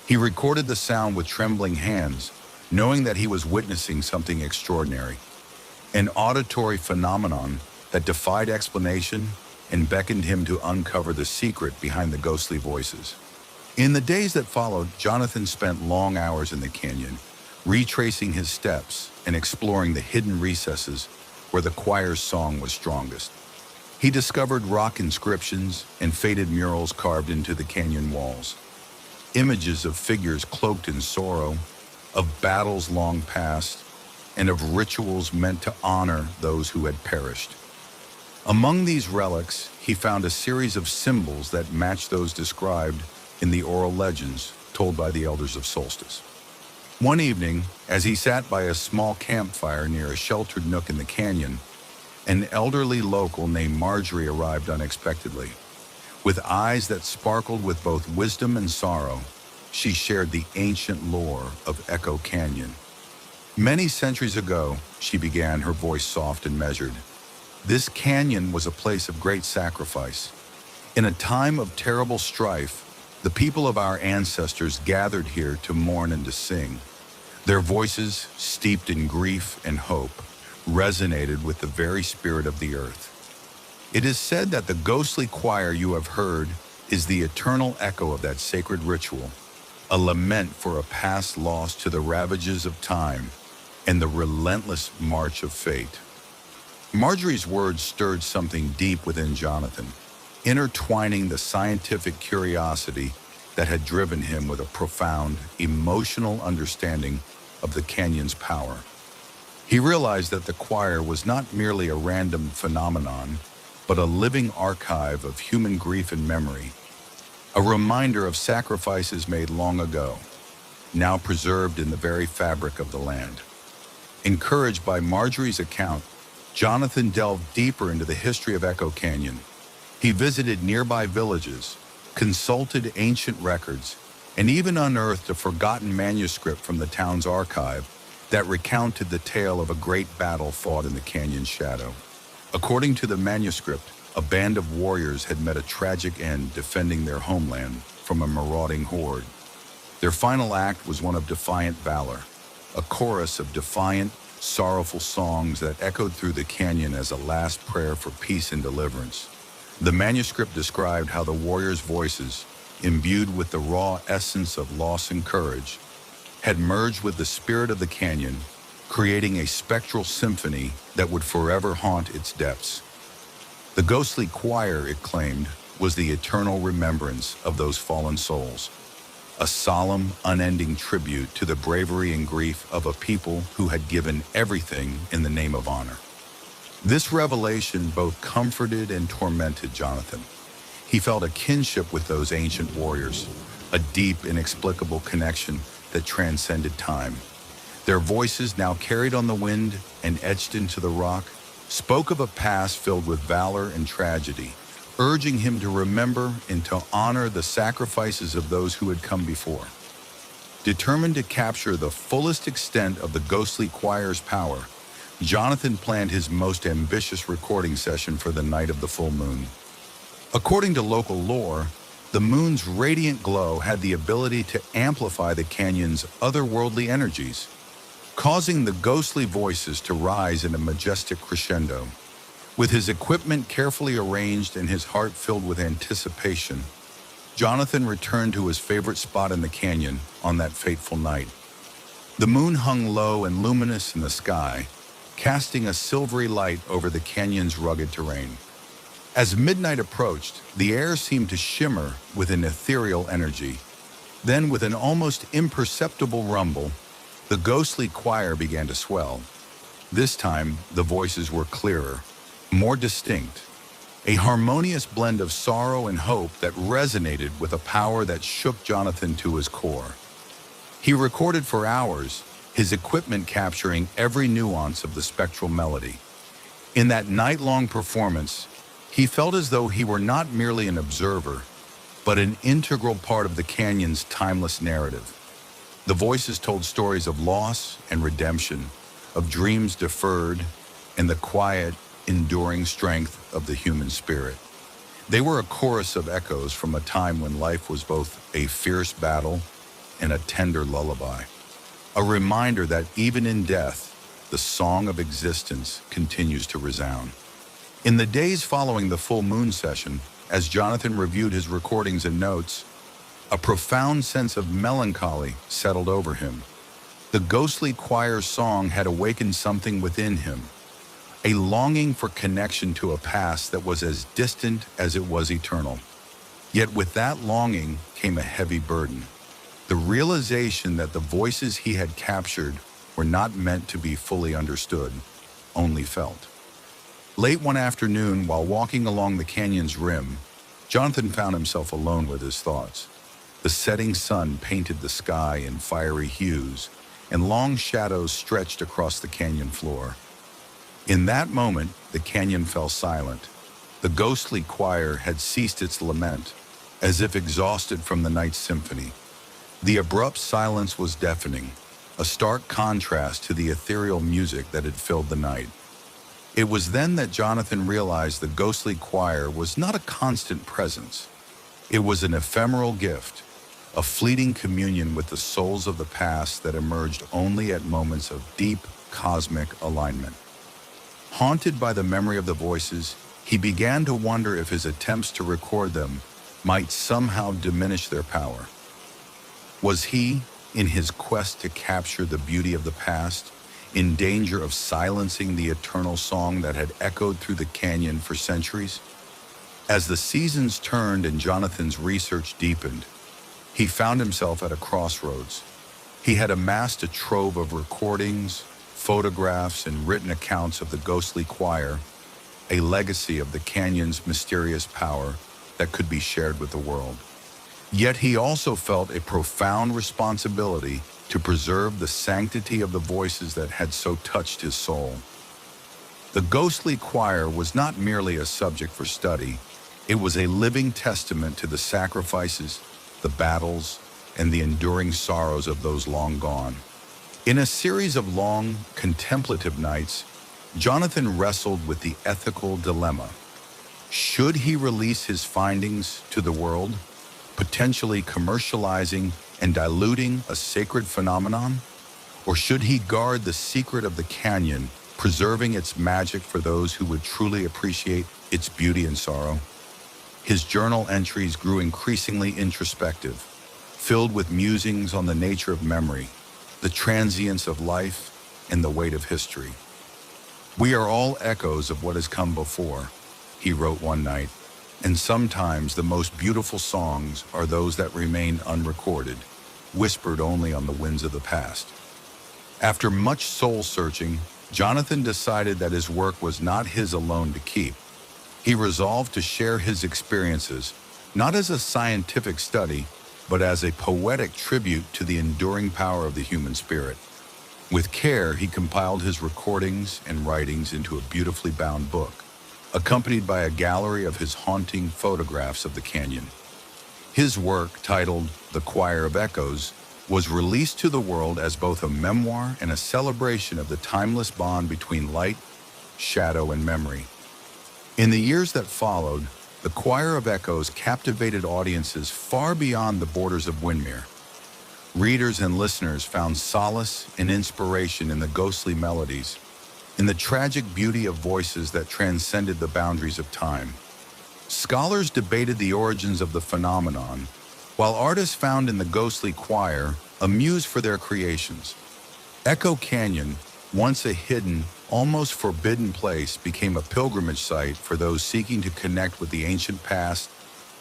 He recorded the sound with trembling hands, knowing that he was witnessing something extraordinary, an auditory phenomenon that defied explanation and beckoned him to uncover the secret behind the ghostly voices. In the days that followed, Jonathan spent long hours in the canyon, retracing his steps and exploring the hidden recesses where the choir's song was strongest. He discovered rock inscriptions and faded murals carved into the canyon walls, images of figures cloaked in sorrow, of battles long past, and of rituals meant to honor those who had perished. Among these relics, he found a series of symbols that matched those described in the oral legends told by the elders of Solstice. One evening, as he sat by a small campfire near a sheltered nook in the canyon, an elderly local named Marjorie arrived unexpectedly. With eyes that sparkled with both wisdom and sorrow, she shared the ancient lore of Echo Canyon. Many centuries ago, she began, her voice soft and measured, this canyon was a place of great sacrifice. In a time of terrible strife, the people of our ancestors gathered here to mourn and to sing. Their voices, steeped in grief and hope, resonated with the very spirit of the earth. It is said that the ghostly choir you have heard is the eternal echo of that sacred ritual, a lament for a past lost to the ravages of time and the relentless march of fate. Marjorie's words stirred something deep within Jonathan, intertwining the scientific curiosity that had driven him with a profound, emotional understanding of the canyon's power. He realized that the choir was not merely a random phenomenon, but a living archive of human grief and memory, a reminder of sacrifices made long ago, now preserved in the very fabric of the land. Encouraged by Marjorie's account, Jonathan delved deeper into the history of Echo Canyon. He visited nearby villages, consulted ancient records, and even unearthed a forgotten manuscript from the town's archive that recounted the tale of a great battle fought in the canyon's shadow. According to the manuscript, a band of warriors had met a tragic end defending their homeland from a marauding horde. Their final act was one of defiant valor, a chorus of defiant, sorrowful songs that echoed through the canyon as a last prayer for peace and deliverance. The manuscript described how the warriors' voices, imbued with the raw essence of loss and courage, had merged with the spirit of the canyon, creating a spectral symphony that would forever haunt its depths. The ghostly choir, it claimed, was the eternal remembrance of those fallen souls, a solemn, unending tribute to the bravery and grief of a people who had given everything in the name of honor. This revelation both comforted and tormented Jonathan. He felt a kinship with those ancient warriors, a deep, inexplicable connection that transcended time. Their voices, now carried on the wind and etched into the rock, spoke of a past filled with valor and tragedy, urging him to remember and to honor the sacrifices of those who had come before. Determined to capture the fullest extent of the ghostly choir's power, Jonathan planned his most ambitious recording session for the night of the full moon. According to local lore, the moon's radiant glow had the ability to amplify the canyon's otherworldly energies, causing the ghostly voices to rise in a majestic crescendo. With his equipment carefully arranged and his heart filled with anticipation, Jonathan returned to his favorite spot in the canyon on that fateful night. The moon hung low and luminous in the sky, casting a silvery light over the canyon's rugged terrain. As midnight approached, the air seemed to shimmer with an ethereal energy. Then, with an almost imperceptible rumble, the ghostly choir began to swell. This time, the voices were clearer, more distinct, a harmonious blend of sorrow and hope that resonated with a power that shook Jonathan to his core. He recorded for hours, his equipment capturing every nuance of the spectral melody. In that night-long performance, he felt as though he were not merely an observer, but an integral part of the canyon's timeless narrative. The voices told stories of loss and redemption, of dreams deferred, and the quiet, enduring strength of the human spirit. They were a chorus of echoes from a time when life was both a fierce battle and a tender lullaby, a reminder that even in death, the song of existence continues to resound. In the days following the full moon session, as Jonathan reviewed his recordings and notes, a profound sense of melancholy settled over him. The ghostly choir's song had awakened something within him, a longing for connection to a past that was as distant as it was eternal. Yet with that longing came a heavy burden, the realization that the voices he had captured were not meant to be fully understood, only felt. Late one afternoon, while walking along the canyon's rim, Jonathan found himself alone with his thoughts. The setting sun painted the sky in fiery hues, and long shadows stretched across the canyon floor. In that moment, the canyon fell silent. The ghostly choir had ceased its lament, as if exhausted from the night's symphony. The abrupt silence was deafening, a stark contrast to the ethereal music that had filled the night. It was then that Jonathan realized the ghostly choir was not a constant presence. It was an ephemeral gift, a fleeting communion with the souls of the past that emerged only at moments of deep cosmic alignment. Haunted by the memory of the voices, he began to wonder if his attempts to record them might somehow diminish their power. Was he, in his quest to capture the beauty of the past, in danger of silencing the eternal song that had echoed through the canyon for centuries? As the seasons turned and Jonathan's research deepened, he found himself at a crossroads. He had amassed a trove of recordings, photographs, and written accounts of the ghostly choir, a legacy of the canyon's mysterious power that could be shared with the world. Yet he also felt a profound responsibility to preserve the sanctity of the voices that had so touched his soul. The ghostly choir was not merely a subject for study, it was a living testament to the sacrifices, the battles, and the enduring sorrows of those long gone. In a series of long, contemplative nights, Jonathan wrestled with the ethical dilemma. Should he release his findings to the world, potentially commercializing and diluting a sacred phenomenon? Or should he guard the secret of the canyon, preserving its magic for those who would truly appreciate its beauty and sorrow? His journal entries grew increasingly introspective, filled with musings on the nature of memory, the transience of life, and the weight of history. "We are all echoes of what has come before," he wrote one night, "and sometimes the most beautiful songs are those that remain unrecorded, whispered only on the winds of the past." After much soul-searching, Jonathan decided that his work was not his alone to keep. He resolved to share his experiences, not as a scientific study, but as a poetic tribute to the enduring power of the human spirit. With care, he compiled his recordings and writings into a beautifully bound book, accompanied by a gallery of his haunting photographs of the canyon. His work, titled The Choir of Echoes, was released to the world as both a memoir and a celebration of the timeless bond between light, shadow, and memory. In the years that followed, the Choir of Echoes captivated audiences far beyond the borders of Windermere. Readers and listeners found solace and inspiration in the ghostly melodies, in the tragic beauty of voices that transcended the boundaries of time. Scholars debated the origins of the phenomenon, while artists found in the ghostly choir a muse for their creations. Echo Canyon, once a hidden, almost forbidden place, became a pilgrimage site for those seeking to connect with the ancient past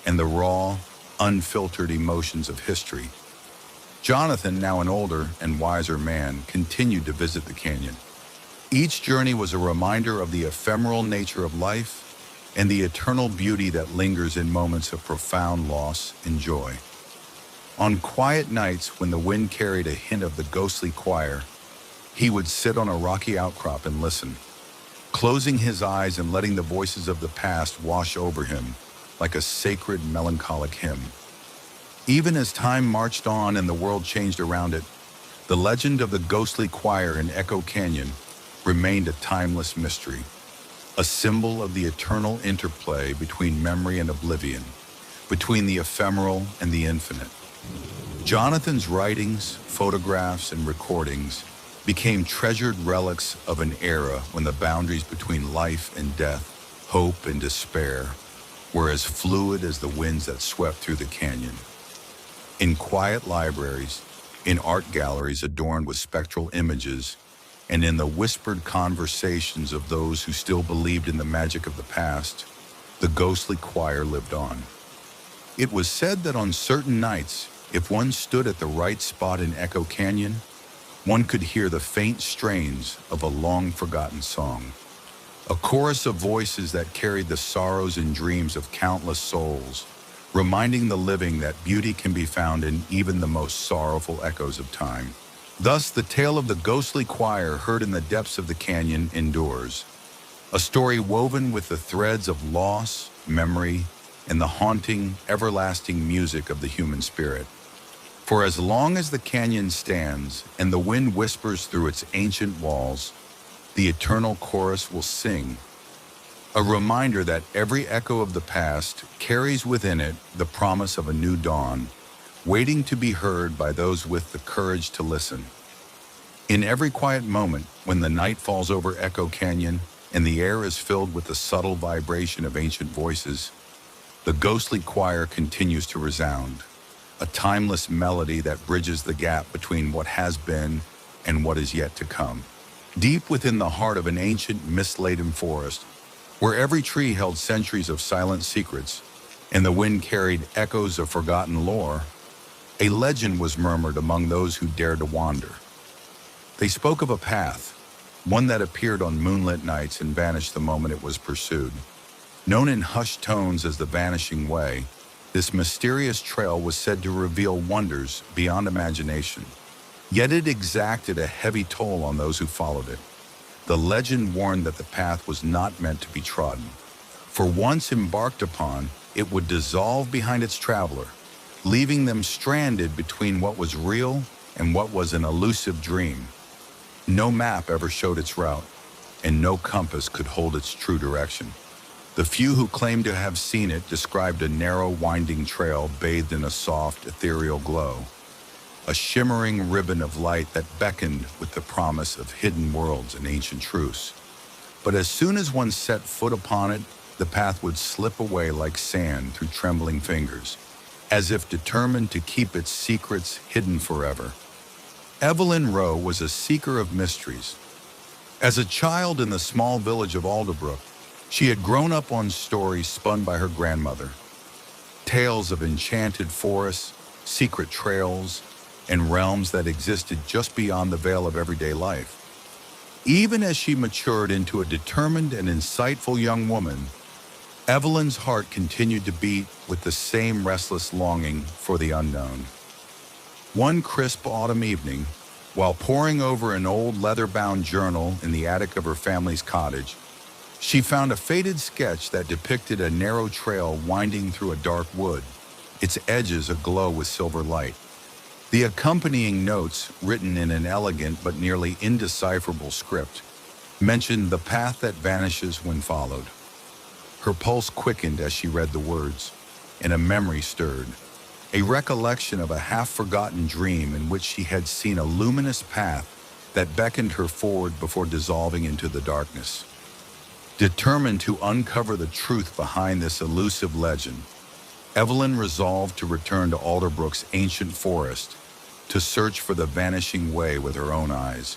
and the raw, unfiltered emotions of history. Jonathan, now an older and wiser man, continued to visit the canyon. Each journey was a reminder of the ephemeral nature of life and the eternal beauty that lingers in moments of profound loss and joy. On quiet nights when the wind carried a hint of the ghostly choir, he would sit on a rocky outcrop and listen, closing his eyes and letting the voices of the past wash over him like a sacred melancholic hymn. Even as time marched on and the world changed around it, the legend of the ghostly choir in Echo Canyon remained a timeless mystery, a symbol of the eternal interplay between memory and oblivion, between the ephemeral and the infinite. Jonathan's writings, photographs, and recordings became treasured relics of an era when the boundaries between life and death hope, and despair were as fluid as the winds that swept through the canyon. In quiet libraries, in art galleries adorned with spectral images, and in the whispered conversations of those who still believed in the magic of the past, the ghostly choir lived on. It was said that on certain nights, if one stood at the right spot in Echo Canyon, one could hear the faint strains of a long-forgotten song. A chorus of voices that carried the sorrows and dreams of countless souls, reminding the living that beauty can be found in even the most sorrowful echoes of time. Thus, the tale of the ghostly choir heard in the depths of the canyon endures, a story woven with the threads of loss, memory, and the haunting, everlasting music of the human spirit. For as long as the canyon stands and the wind whispers through its ancient walls, the eternal chorus will sing, a reminder that every echo of the past carries within it the promise of a new dawn, waiting to be heard by those with the courage to listen. In every quiet moment, when the night falls over Echo Canyon and the air is filled with the subtle vibration of ancient voices, the ghostly choir continues to resound, a timeless melody that bridges the gap between what has been and what is yet to come. Deep within the heart of an ancient, mist-laden forest, where every tree held centuries of silent secrets and the wind carried echoes of forgotten lore, a legend was murmured among those who dared to wander. They spoke of a path, one that appeared on moonlit nights and vanished the moment it was pursued. Known in hushed tones as the Vanishing Way, this mysterious trail was said to reveal wonders beyond imagination. Yet it exacted a heavy toll on those who followed it. The legend warned that the path was not meant to be trodden, for once embarked upon, it would dissolve behind its traveler, leaving them stranded between what was real and what was an elusive dream. No map ever showed its route, and no compass could hold its true direction. The few who claimed to have seen it described a narrow, winding trail bathed in a soft, ethereal glow, a shimmering ribbon of light that beckoned with the promise of hidden worlds and ancient truths. But as soon as one set foot upon it, the path would slip away like sand through trembling fingers, as if determined to keep its secrets hidden forever. Evelyn Rowe was a seeker of mysteries. As a child in the small village of Alderbrook, she had grown up on stories spun by her grandmother, tales of enchanted forests, secret trails, and realms that existed just beyond the veil of everyday life. Even as she matured into a determined and insightful young woman, Evelyn's heart continued to beat with the same restless longing for the unknown. One crisp autumn evening, while poring over an old leather-bound journal in the attic of her family's cottage, she found a faded sketch that depicted a narrow trail winding through a dark wood, its edges aglow with silver light. The accompanying notes, written in an elegant but nearly indecipherable script, mentioned the path that vanishes when followed. Her pulse quickened as she read the words, and a memory stirred, a recollection of a half-forgotten dream in which she had seen a luminous path that beckoned her forward before dissolving into the darkness. Determined to uncover the truth behind this elusive legend, Evelyn resolved to return to Alderbrook's ancient forest to search for the vanishing way with her own eyes.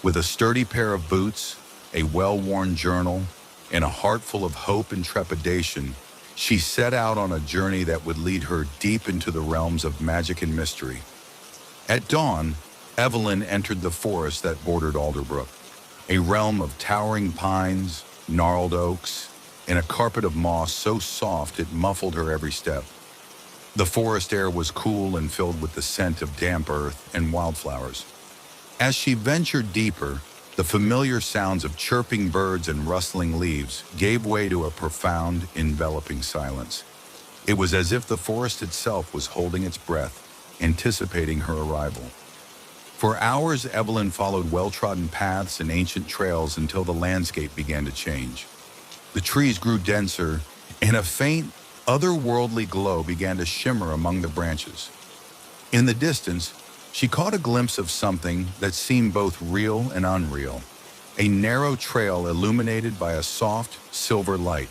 With a sturdy pair of boots, a well-worn journal, and a heart full of hope and trepidation, she set out on a journey that would lead her deep into the realms of magic and mystery. At dawn, Evelyn entered the forest that bordered Alderbrook, a realm of towering pines, gnarled oaks, and a carpet of moss so soft it muffled her every step. The forest air was cool and filled with the scent of damp earth and wildflowers. As she ventured deeper, the familiar sounds of chirping birds and rustling leaves gave way to a profound, enveloping silence. It was as if the forest itself was holding its breath, anticipating her arrival. For hours, Evelyn followed well-trodden paths and ancient trails until the landscape began to change. The trees grew denser, and a faint, otherworldly glow began to shimmer among the branches. In the distance, she caught a glimpse of something that seemed both real and unreal. a narrow trail illuminated by a soft, silver light.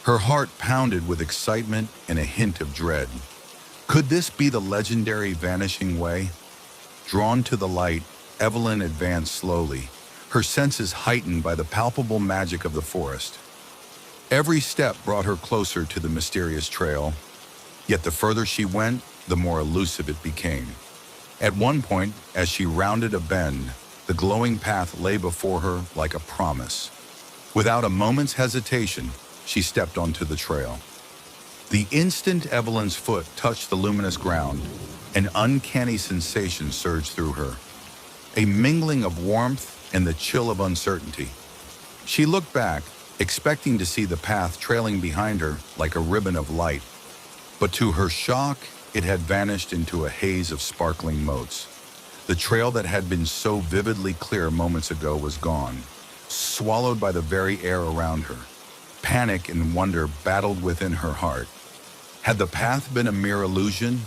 Her heart pounded with excitement and a hint of dread. Could this be the legendary vanishing way? Drawn to the light, Evelyn advanced slowly, her senses heightened by the palpable magic of the forest. Every step brought her closer to the mysterious trail, yet the further she went, the more elusive it became. At one point, as she rounded a bend, the glowing path lay before her like a promise. Without a moment's hesitation, she stepped onto the trail. The instant Evelyn's foot touched the luminous ground, an uncanny sensation surged through her, a mingling of warmth and the chill of uncertainty. She looked back, expecting to see the path trailing behind her like a ribbon of light, but to her shock, it had vanished into a haze of sparkling motes. The trail that had been so vividly clear moments ago was gone, swallowed by the very air around her. Panic and wonder battled within her heart. Had the path been a mere illusion,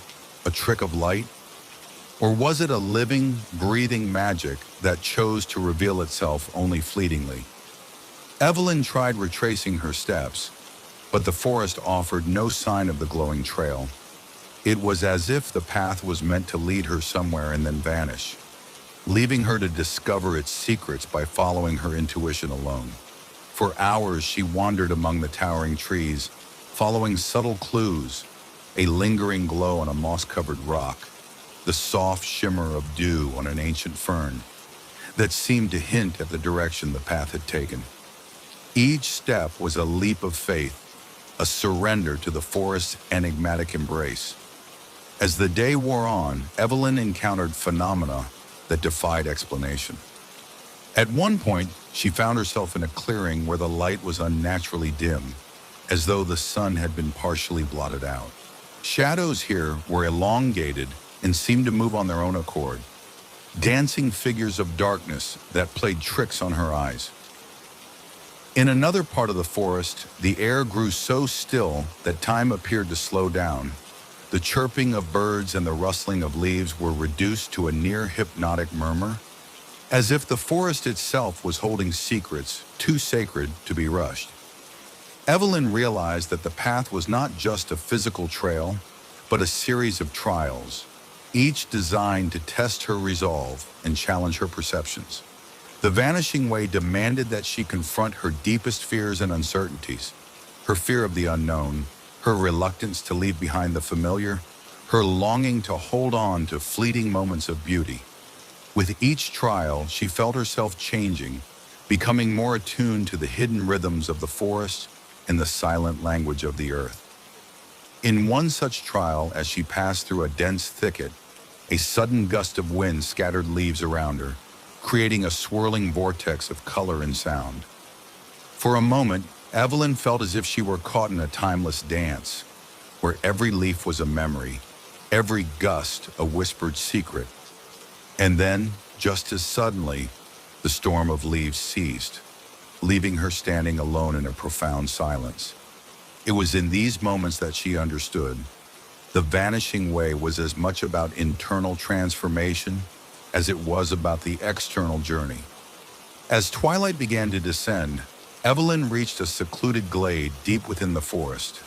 a trick of light? Or was it a living, breathing magic that chose to reveal itself only fleetingly? Evelyn tried retracing her steps, but the forest offered no sign of the glowing trail. It was as if the path was meant to lead her somewhere and then vanish, leaving her to discover its secrets by following her intuition alone. For hours she wandered among the towering trees, following subtle clues, a lingering glow on a moss-covered rock, the soft shimmer of dew on an ancient fern that seemed to hint at the direction the path had taken. Each step was a leap of faith, a surrender to the forest's enigmatic embrace. As the day wore on, Evelyn encountered phenomena that defied explanation. At one point, she found herself in a clearing where the light was unnaturally dim, as though the sun had been partially blotted out. Shadows here were elongated and seemed to move on their own accord, dancing figures of darkness that played tricks on her eyes. In another part of the forest, the air grew so still that time appeared to slow down. The chirping of birds and the rustling of leaves were reduced to a near hypnotic murmur, as if the forest itself was holding secrets too sacred to be rushed. Evelyn realized that the path was not just a physical trail, but a series of trials, each designed to test her resolve and challenge her perceptions. The vanishing way demanded that she confront her deepest fears and uncertainties, her fear of the unknown, her reluctance to leave behind the familiar, her longing to hold on to fleeting moments of beauty. With each trial, she felt herself changing, becoming more attuned to the hidden rhythms of the forest and the silent language of the earth. In one such trial, as she passed through a dense thicket, a sudden gust of wind scattered leaves around her, creating a swirling vortex of color and sound. For a moment, Evelyn felt as if she were caught in a timeless dance, where every leaf was a memory, every gust a whispered secret. And then, just as suddenly, the storm of leaves ceased, leaving her standing alone in a profound silence. It was in these moments that she understood. The vanishing way was as much about internal transformation as it was about the external journey. As twilight began to descend, Evelyn reached a secluded glade deep within the forest.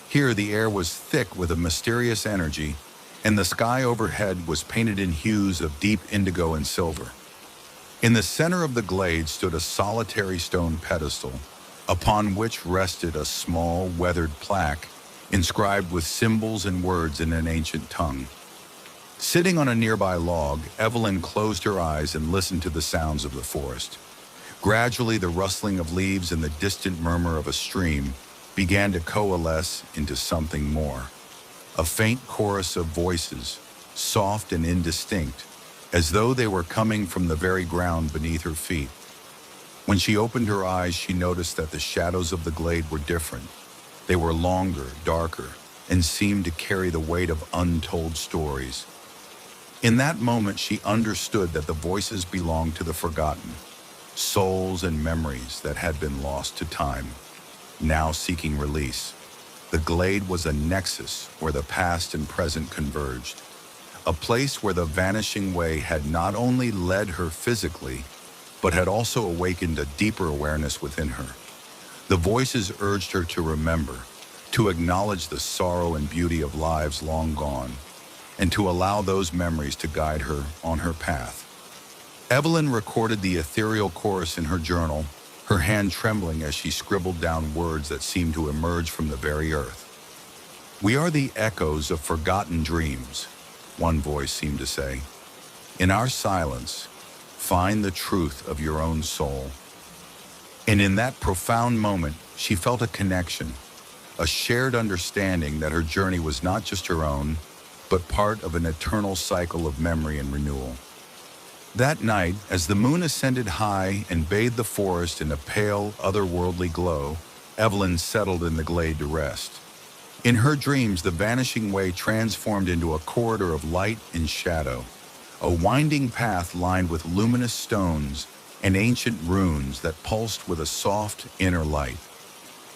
Here, the air was thick with a mysterious energy, and the sky overhead was painted in hues of deep indigo and silver. In the center of the glade stood a solitary stone pedestal, upon which rested a small, weathered plaque inscribed with symbols and words in an ancient tongue. Sitting on a nearby log, Evelyn closed her eyes and listened to the sounds of the forest. Gradually, the rustling of leaves and the distant murmur of a stream began to coalesce into something more. A faint chorus of voices, soft and indistinct, as though they were coming from the very ground beneath her feet. When she opened her eyes, she noticed that the shadows of the glade were different. They were longer, darker, and seemed to carry the weight of untold stories. In that moment, she understood that the voices belonged to the forgotten, souls and memories that had been lost to time, now seeking release. The glade was a nexus where the past and present converged, a place where the vanishing way had not only led her physically, but had also awakened a deeper awareness within her. The voices urged her to remember, to acknowledge the sorrow and beauty of lives long gone, and to allow those memories to guide her on her path. Evelyn recorded the ethereal chorus in her journal, her hand trembling as she scribbled down words that seemed to emerge from the very earth. "We are the echoes of forgotten dreams," one voice seemed to say. "In our silence, find the truth of your own soul." And in that profound moment, she felt a connection, a shared understanding that her journey was not just her own, but part of an eternal cycle of memory and renewal. That night, as the moon ascended high and bathed the forest in a pale, otherworldly glow, Evelyn settled in the glade to rest. In her dreams, the vanishing way transformed into a corridor of light and shadow, a winding path lined with luminous stones and ancient runes that pulsed with a soft inner light.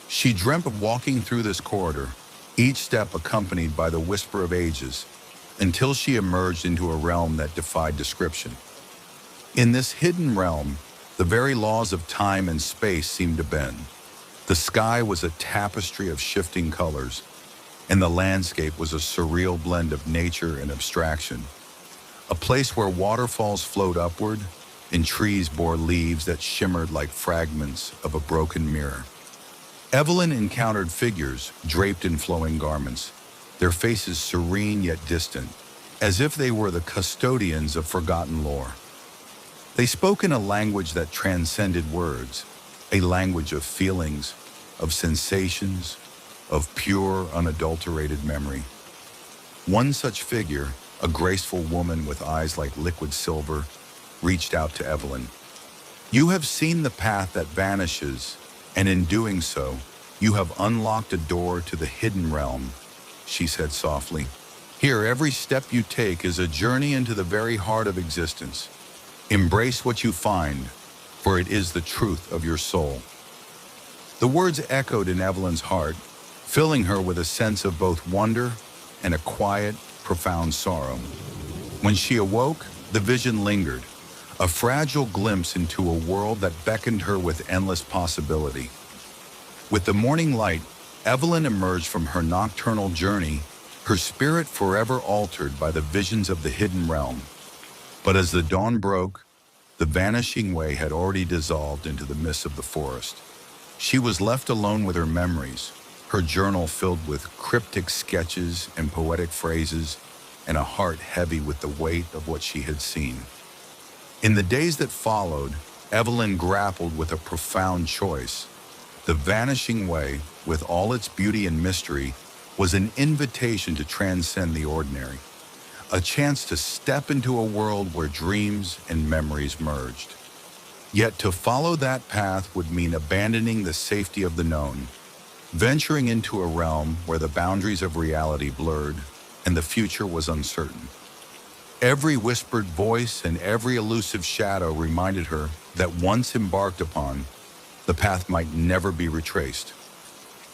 She dreamt of walking through this corridor, each step accompanied by the whisper of ages, until she emerged into a realm that defied description. In this hidden realm, the very laws of time and space seemed to bend. The sky was a tapestry of shifting colors, and the landscape was a surreal blend of nature and abstraction. A place where waterfalls flowed upward, and trees bore leaves that shimmered like fragments of a broken mirror. Evelyn encountered figures draped in flowing garments, their faces serene yet distant, as if they were the custodians of forgotten lore. They spoke in a language that transcended words, a language of feelings, of sensations, of pure, unadulterated memory. One such figure, a graceful woman with eyes like liquid silver, reached out to Evelyn. "You have seen the path that vanishes, and in doing so, you have unlocked a door to the hidden realm," she said softly. "Here, every step you take is a journey into the very heart of existence. Embrace what you find, for it is the truth of your soul." The words echoed in Evelyn's heart, filling her with a sense of both wonder and a quiet, profound sorrow. When she awoke, the vision lingered, a fragile glimpse into a world that beckoned her with endless possibility. With the morning light, Evelyn emerged from her nocturnal journey, her spirit forever altered by the visions of the hidden realm. But as the dawn broke, the vanishing way had already dissolved into the mists of the forest. She was left alone with her memories, her journal filled with cryptic sketches and poetic phrases, and a heart heavy with the weight of what she had seen. In the days that followed, Evelyn grappled with a profound choice. The vanishing way, with all its beauty and mystery, was an invitation to transcend the ordinary, a chance to step into a world where dreams and memories merged. Yet to follow that path would mean abandoning the safety of the known, venturing into a realm where the boundaries of reality blurred and the future was uncertain. Every whispered voice and every elusive shadow reminded her that once embarked upon, the path might never be retraced.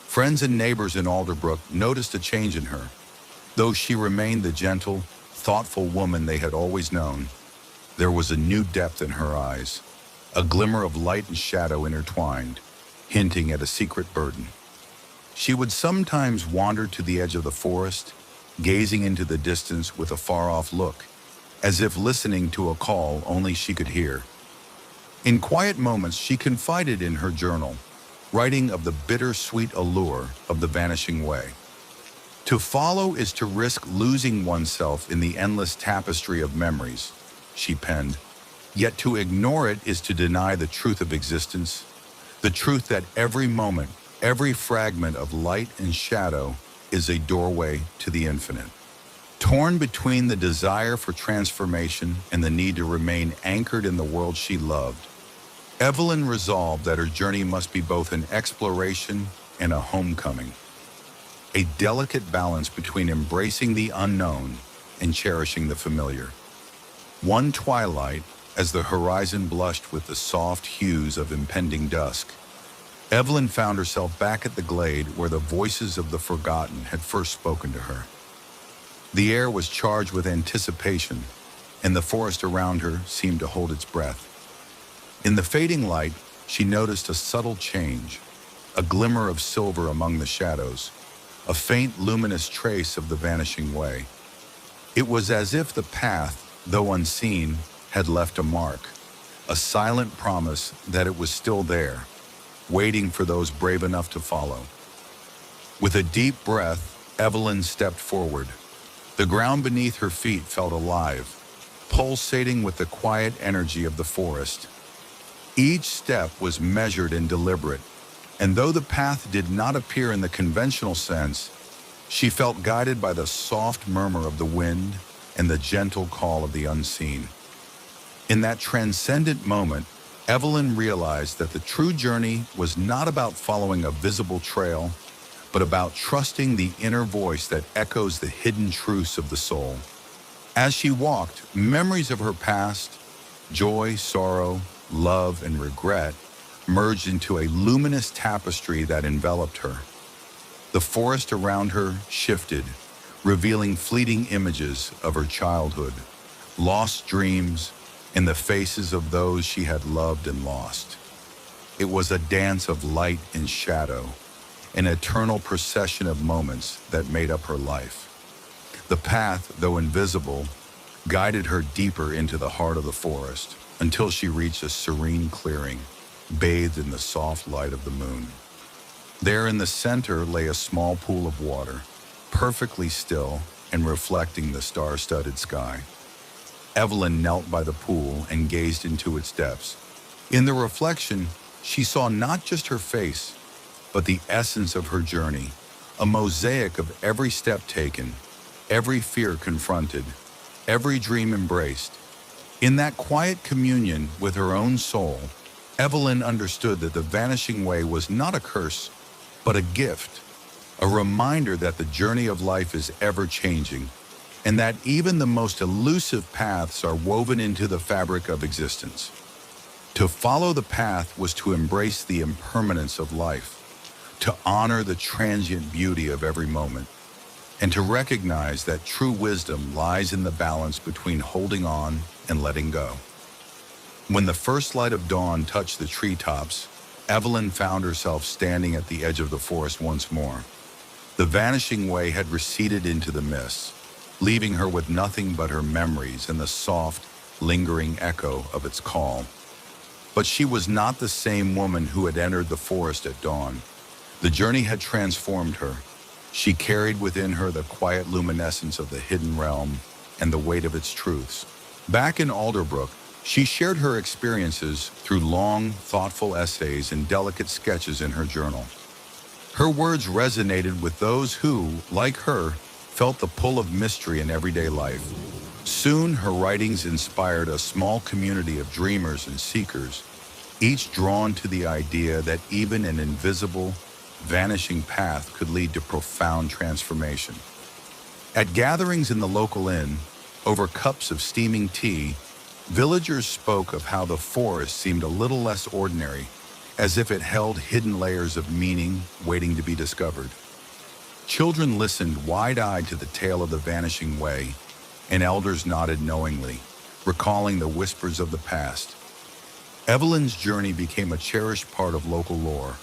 Friends and neighbors in Alderbrook noticed a change in her. Though she remained the gentle, thoughtful woman they had always known, there was a new depth in her eyes, a glimmer of light and shadow intertwined, hinting at a secret burden. She would sometimes wander to the edge of the forest, gazing into the distance with a far-off look, as if listening to a call only she could hear. In quiet moments, she confided in her journal, writing of the bittersweet allure of the vanishing way. "To follow is to risk losing oneself in the endless tapestry of memories," she penned. "Yet to ignore it is to deny the truth of existence, the truth that every moment, every fragment of light and shadow is a doorway to the infinite." Torn between the desire for transformation and the need to remain anchored in the world she loved, Evelyn resolved that her journey must be both an exploration and a homecoming, a delicate balance between embracing the unknown and cherishing the familiar. One twilight, as the horizon blushed with the soft hues of impending dusk, Evelyn found herself back at the glade where the voices of the forgotten had first spoken to her. The air was charged with anticipation, and the forest around her seemed to hold its breath. In the fading light, she noticed a subtle change, a glimmer of silver among the shadows, a faint luminous trace of the vanishing way. It was as if the path, though unseen, had left a mark, a silent promise that it was still there, waiting for those brave enough to follow. With a deep breath, Evelyn stepped forward. The ground beneath her feet felt alive, pulsating with the quiet energy of the forest. Each step was measured and deliberate, and though the path did not appear in the conventional sense, she felt guided by the soft murmur of the wind and the gentle call of the unseen. In that transcendent moment, Evelyn realized that the true journey was not about following a visible trail, but about trusting the inner voice that echoes the hidden truths of the soul. As she walked, memories of her past, joy, sorrow, love, and regret, merged into a luminous tapestry that enveloped her. The forest around her shifted, revealing fleeting images of her childhood, lost dreams, and the faces of those she had loved and lost. It was a dance of light and shadow, an eternal procession of moments that made up her life. The path, though invisible, guided her deeper into the heart of the forest until she reached a serene clearing, bathed in the soft light of the moon. There in the center lay a small pool of water, perfectly still and reflecting the star-studded sky. Evelyn knelt by the pool and gazed into its depths. In the reflection, she saw not just her face, but the essence of her journey, a mosaic of every step taken, every fear confronted, every dream embraced. In that quiet communion with her own soul, Evelyn understood that the vanishing way was not a curse, but a gift, a reminder that the journey of life is ever-changing, and that even the most elusive paths are woven into the fabric of existence. To follow the path was to embrace the impermanence of life, to honor the transient beauty of every moment, and to recognize that true wisdom lies in the balance between holding on and letting go. When the first light of dawn touched the treetops, Evelyn found herself standing at the edge of the forest once more. The vanishing way had receded into the mists, leaving her with nothing but her memories and the soft, lingering echo of its call. But she was not the same woman who had entered the forest at dawn. The journey had transformed her. She carried within her the quiet luminescence of the hidden realm and the weight of its truths. Back in Alderbrook, she shared her experiences through long, thoughtful essays and delicate sketches in her journal. Her words resonated with those who, like her, felt the pull of mystery in everyday life. Soon, her writings inspired a small community of dreamers and seekers, each drawn to the idea that even an invisible, vanishing path could lead to profound transformation. At gatherings in the local inn, over cups of steaming tea, villagers spoke of how the forest seemed a little less ordinary, as if it held hidden layers of meaning waiting to be discovered. Children listened wide-eyed to the tale of the vanishing way, and elders nodded knowingly, recalling the whispers of the past. Evelyn's journey became a cherished part of local lore,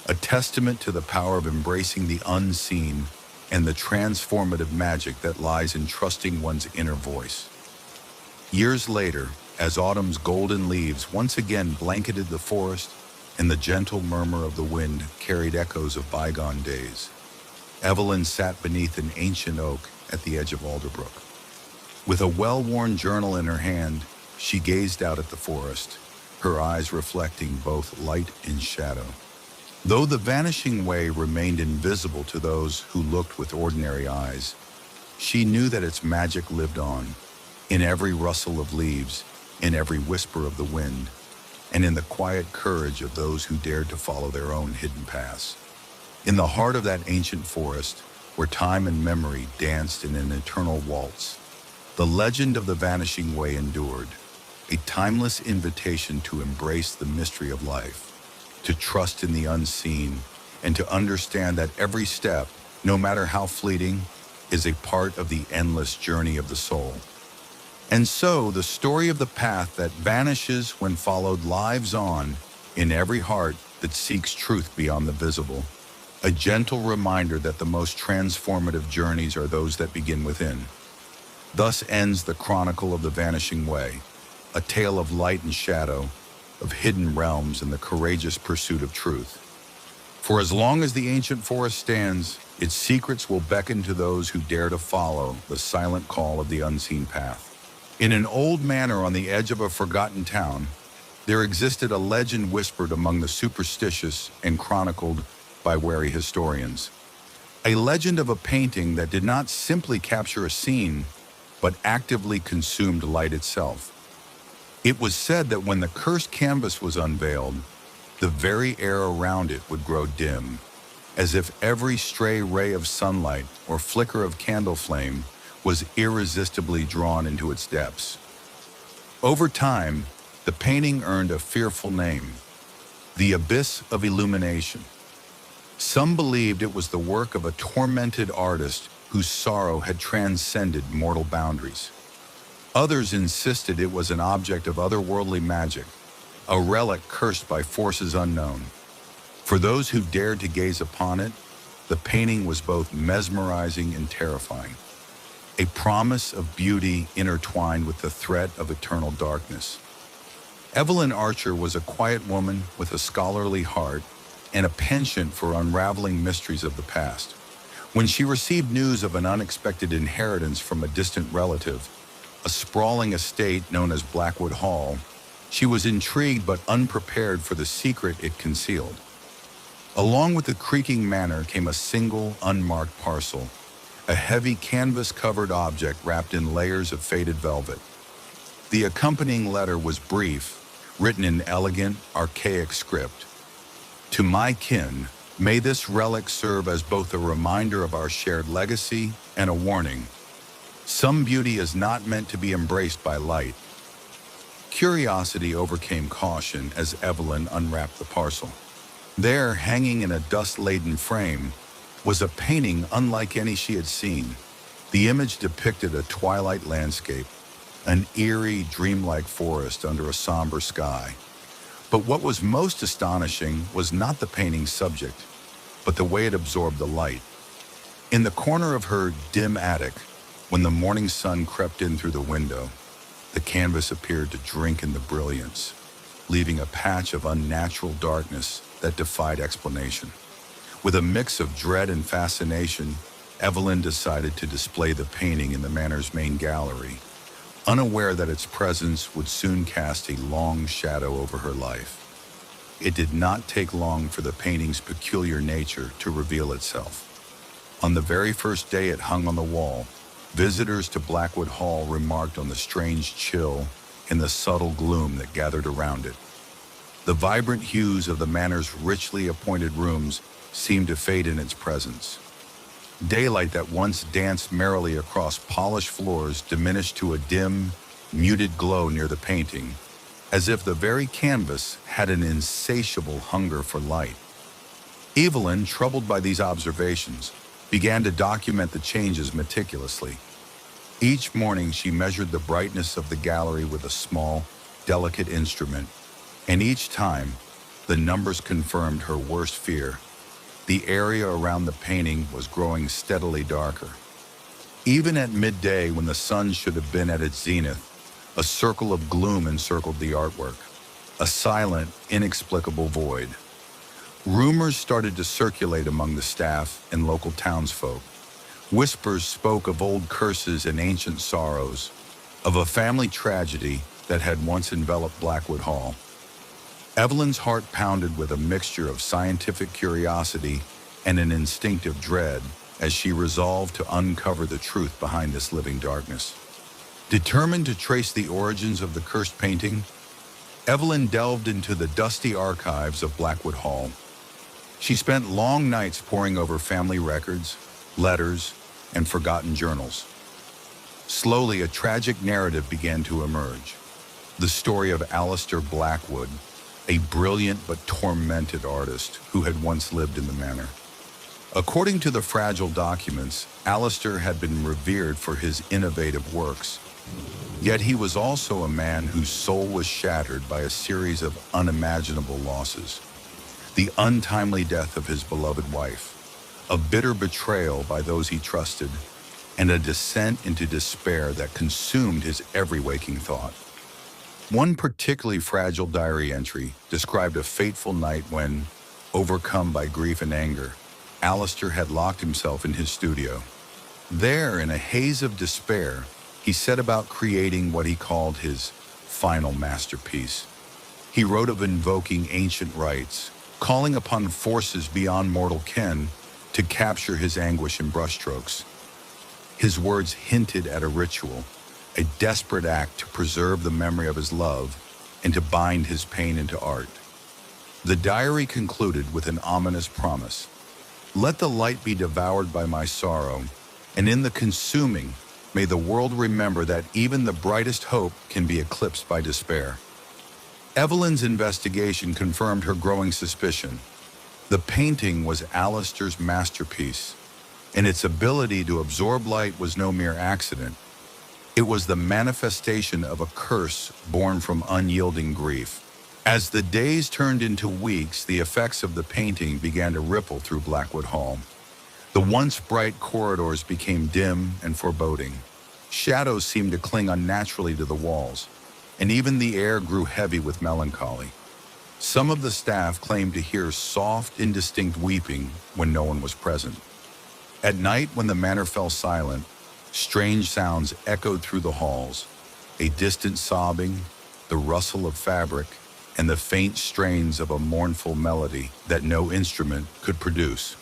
a testament to the power of embracing the unseen and the transformative magic that lies in trusting one's inner voice. Years later, as autumn's golden leaves once again blanketed the forest and the gentle murmur of the wind carried echoes of bygone days, Evelyn sat beneath an ancient oak at the edge of Alderbrook. With a well-worn journal in her hand, she gazed out at the forest, her eyes reflecting both light and shadow. Though the vanishing way remained invisible to those who looked with ordinary eyes, she knew that its magic lived on, in every rustle of leaves, in every whisper of the wind, and in the quiet courage of those who dared to follow their own hidden paths. In the heart of that ancient forest, where time and memory danced in an eternal waltz, the legend of the vanishing way endured, a timeless invitation to embrace the mystery of life, to trust in the unseen, and to understand that every step, no matter how fleeting, is a part of the endless journey of the soul. And so, the story of the path that vanishes when followed lives on in every heart that seeks truth beyond the visible. A gentle reminder that the most transformative journeys are those that begin within. Thus ends the Chronicle of the Vanishing Way, a tale of light and shadow, of hidden realms and the courageous pursuit of truth. For as long as the ancient forest stands, its secrets will beckon to those who dare to follow the silent call of the unseen path. In an old manor on the edge of a forgotten town, there existed a legend whispered among the superstitious and chronicled by wary historians. A legend of a painting that did not simply capture a scene, but actively consumed light itself. It was said that when the cursed canvas was unveiled, the very air around it would grow dim, as if every stray ray of sunlight or flicker of candle flame was irresistibly drawn into its depths. Over time, the painting earned a fearful name, the Abyss of Illumination. Some believed it was the work of a tormented artist whose sorrow had transcended mortal boundaries. Others insisted it was an object of otherworldly magic, a relic cursed by forces unknown. For those who dared to gaze upon it, the painting was both mesmerizing and terrifying, a promise of beauty intertwined with the threat of eternal darkness. Evelyn Archer was a quiet woman with a scholarly heart and a penchant for unraveling mysteries of the past. When she received news of an unexpected inheritance from a distant relative, a sprawling estate known as Blackwood Hall, she was intrigued but unprepared for the secret it concealed. Along with the creaking manor came a single, unmarked parcel, a heavy canvas-covered object wrapped in layers of faded velvet. The accompanying letter was brief, written in elegant, archaic script. To my kin, may this relic serve as both a reminder of our shared legacy and a warning. Some beauty is not meant to be embraced by light. Curiosity overcame caution as Evelyn unwrapped the parcel. There, hanging in a dust-laden frame, was a painting unlike any she had seen. The image depicted a twilight landscape, an eerie, dreamlike forest under a somber sky. But what was most astonishing was not the painting's subject, but the way it absorbed the light. In the corner of her dim attic, when the morning sun crept in through the window, the canvas appeared to drink in the brilliance, leaving a patch of unnatural darkness that defied explanation. With a mix of dread and fascination, Evelyn decided to display the painting in the manor's main gallery, unaware that its presence would soon cast a long shadow over her life. It did not take long for the painting's peculiar nature to reveal itself. On the very first day it hung on the wall, visitors to Blackwood Hall remarked on the strange chill in the subtle gloom that gathered around it. The vibrant hues of the manor's richly appointed rooms seemed to fade in its presence. Daylight that once danced merrily across polished floors diminished to a dim, muted glow near the painting, as if the very canvas had an insatiable hunger for light. Evelyn, troubled by these observations, began to document the changes meticulously. Each morning she measured the brightness of the gallery with a small, delicate instrument, and each time, the numbers confirmed her worst fear. The area around the painting was growing steadily darker. Even at midday, when the sun should have been at its zenith, a circle of gloom encircled the artwork, a silent, inexplicable void. Rumors started to circulate among the staff and local townsfolk. Whispers spoke of old curses and ancient sorrows, of a family tragedy that had once enveloped Blackwood Hall. Evelyn's heart pounded with a mixture of scientific curiosity and an instinctive dread as she resolved to uncover the truth behind this living darkness. Determined to trace the origins of the cursed painting, Evelyn delved into the dusty archives of Blackwood Hall. She spent long nights poring over family records, letters, and forgotten journals. Slowly, a tragic narrative began to emerge. The story of Alistair Blackwood, a brilliant but tormented artist who had once lived in the manor. According to the fragile documents, Alistair had been revered for his innovative works, Yet he was also a man whose soul was shattered by a series of unimaginable losses. The untimely death of his beloved wife, a bitter betrayal by those he trusted, and a descent into despair that consumed his every waking thought. One particularly fragile diary entry described a fateful night when, overcome by grief and anger, Alistair had locked himself in his studio. There, in a haze of despair, he set about creating what he called his final masterpiece. He wrote of invoking ancient rites, calling upon forces beyond mortal ken to capture his anguish in brushstrokes. His words hinted at a ritual, a desperate act to preserve the memory of his love and to bind his pain into art. The diary concluded with an ominous promise. Let the light be devoured by my sorrow, and in the consuming, may the world remember that even the brightest hope can be eclipsed by despair. Evelyn's investigation confirmed her growing suspicion. The painting was Alistair's masterpiece, and its ability to absorb light was no mere accident. It was the manifestation of a curse born from unyielding grief. As the days turned into weeks, the effects of the painting began to ripple through Blackwood Hall. The once bright corridors became dim and foreboding. Shadows seemed to cling unnaturally to the walls, and even the air grew heavy with melancholy. Some of the staff claimed to hear soft, indistinct weeping when no one was present. At night, when the manor fell silent, strange sounds echoed through the halls, a distant sobbing, the rustle of fabric, and the faint strains of a mournful melody that no instrument could produce.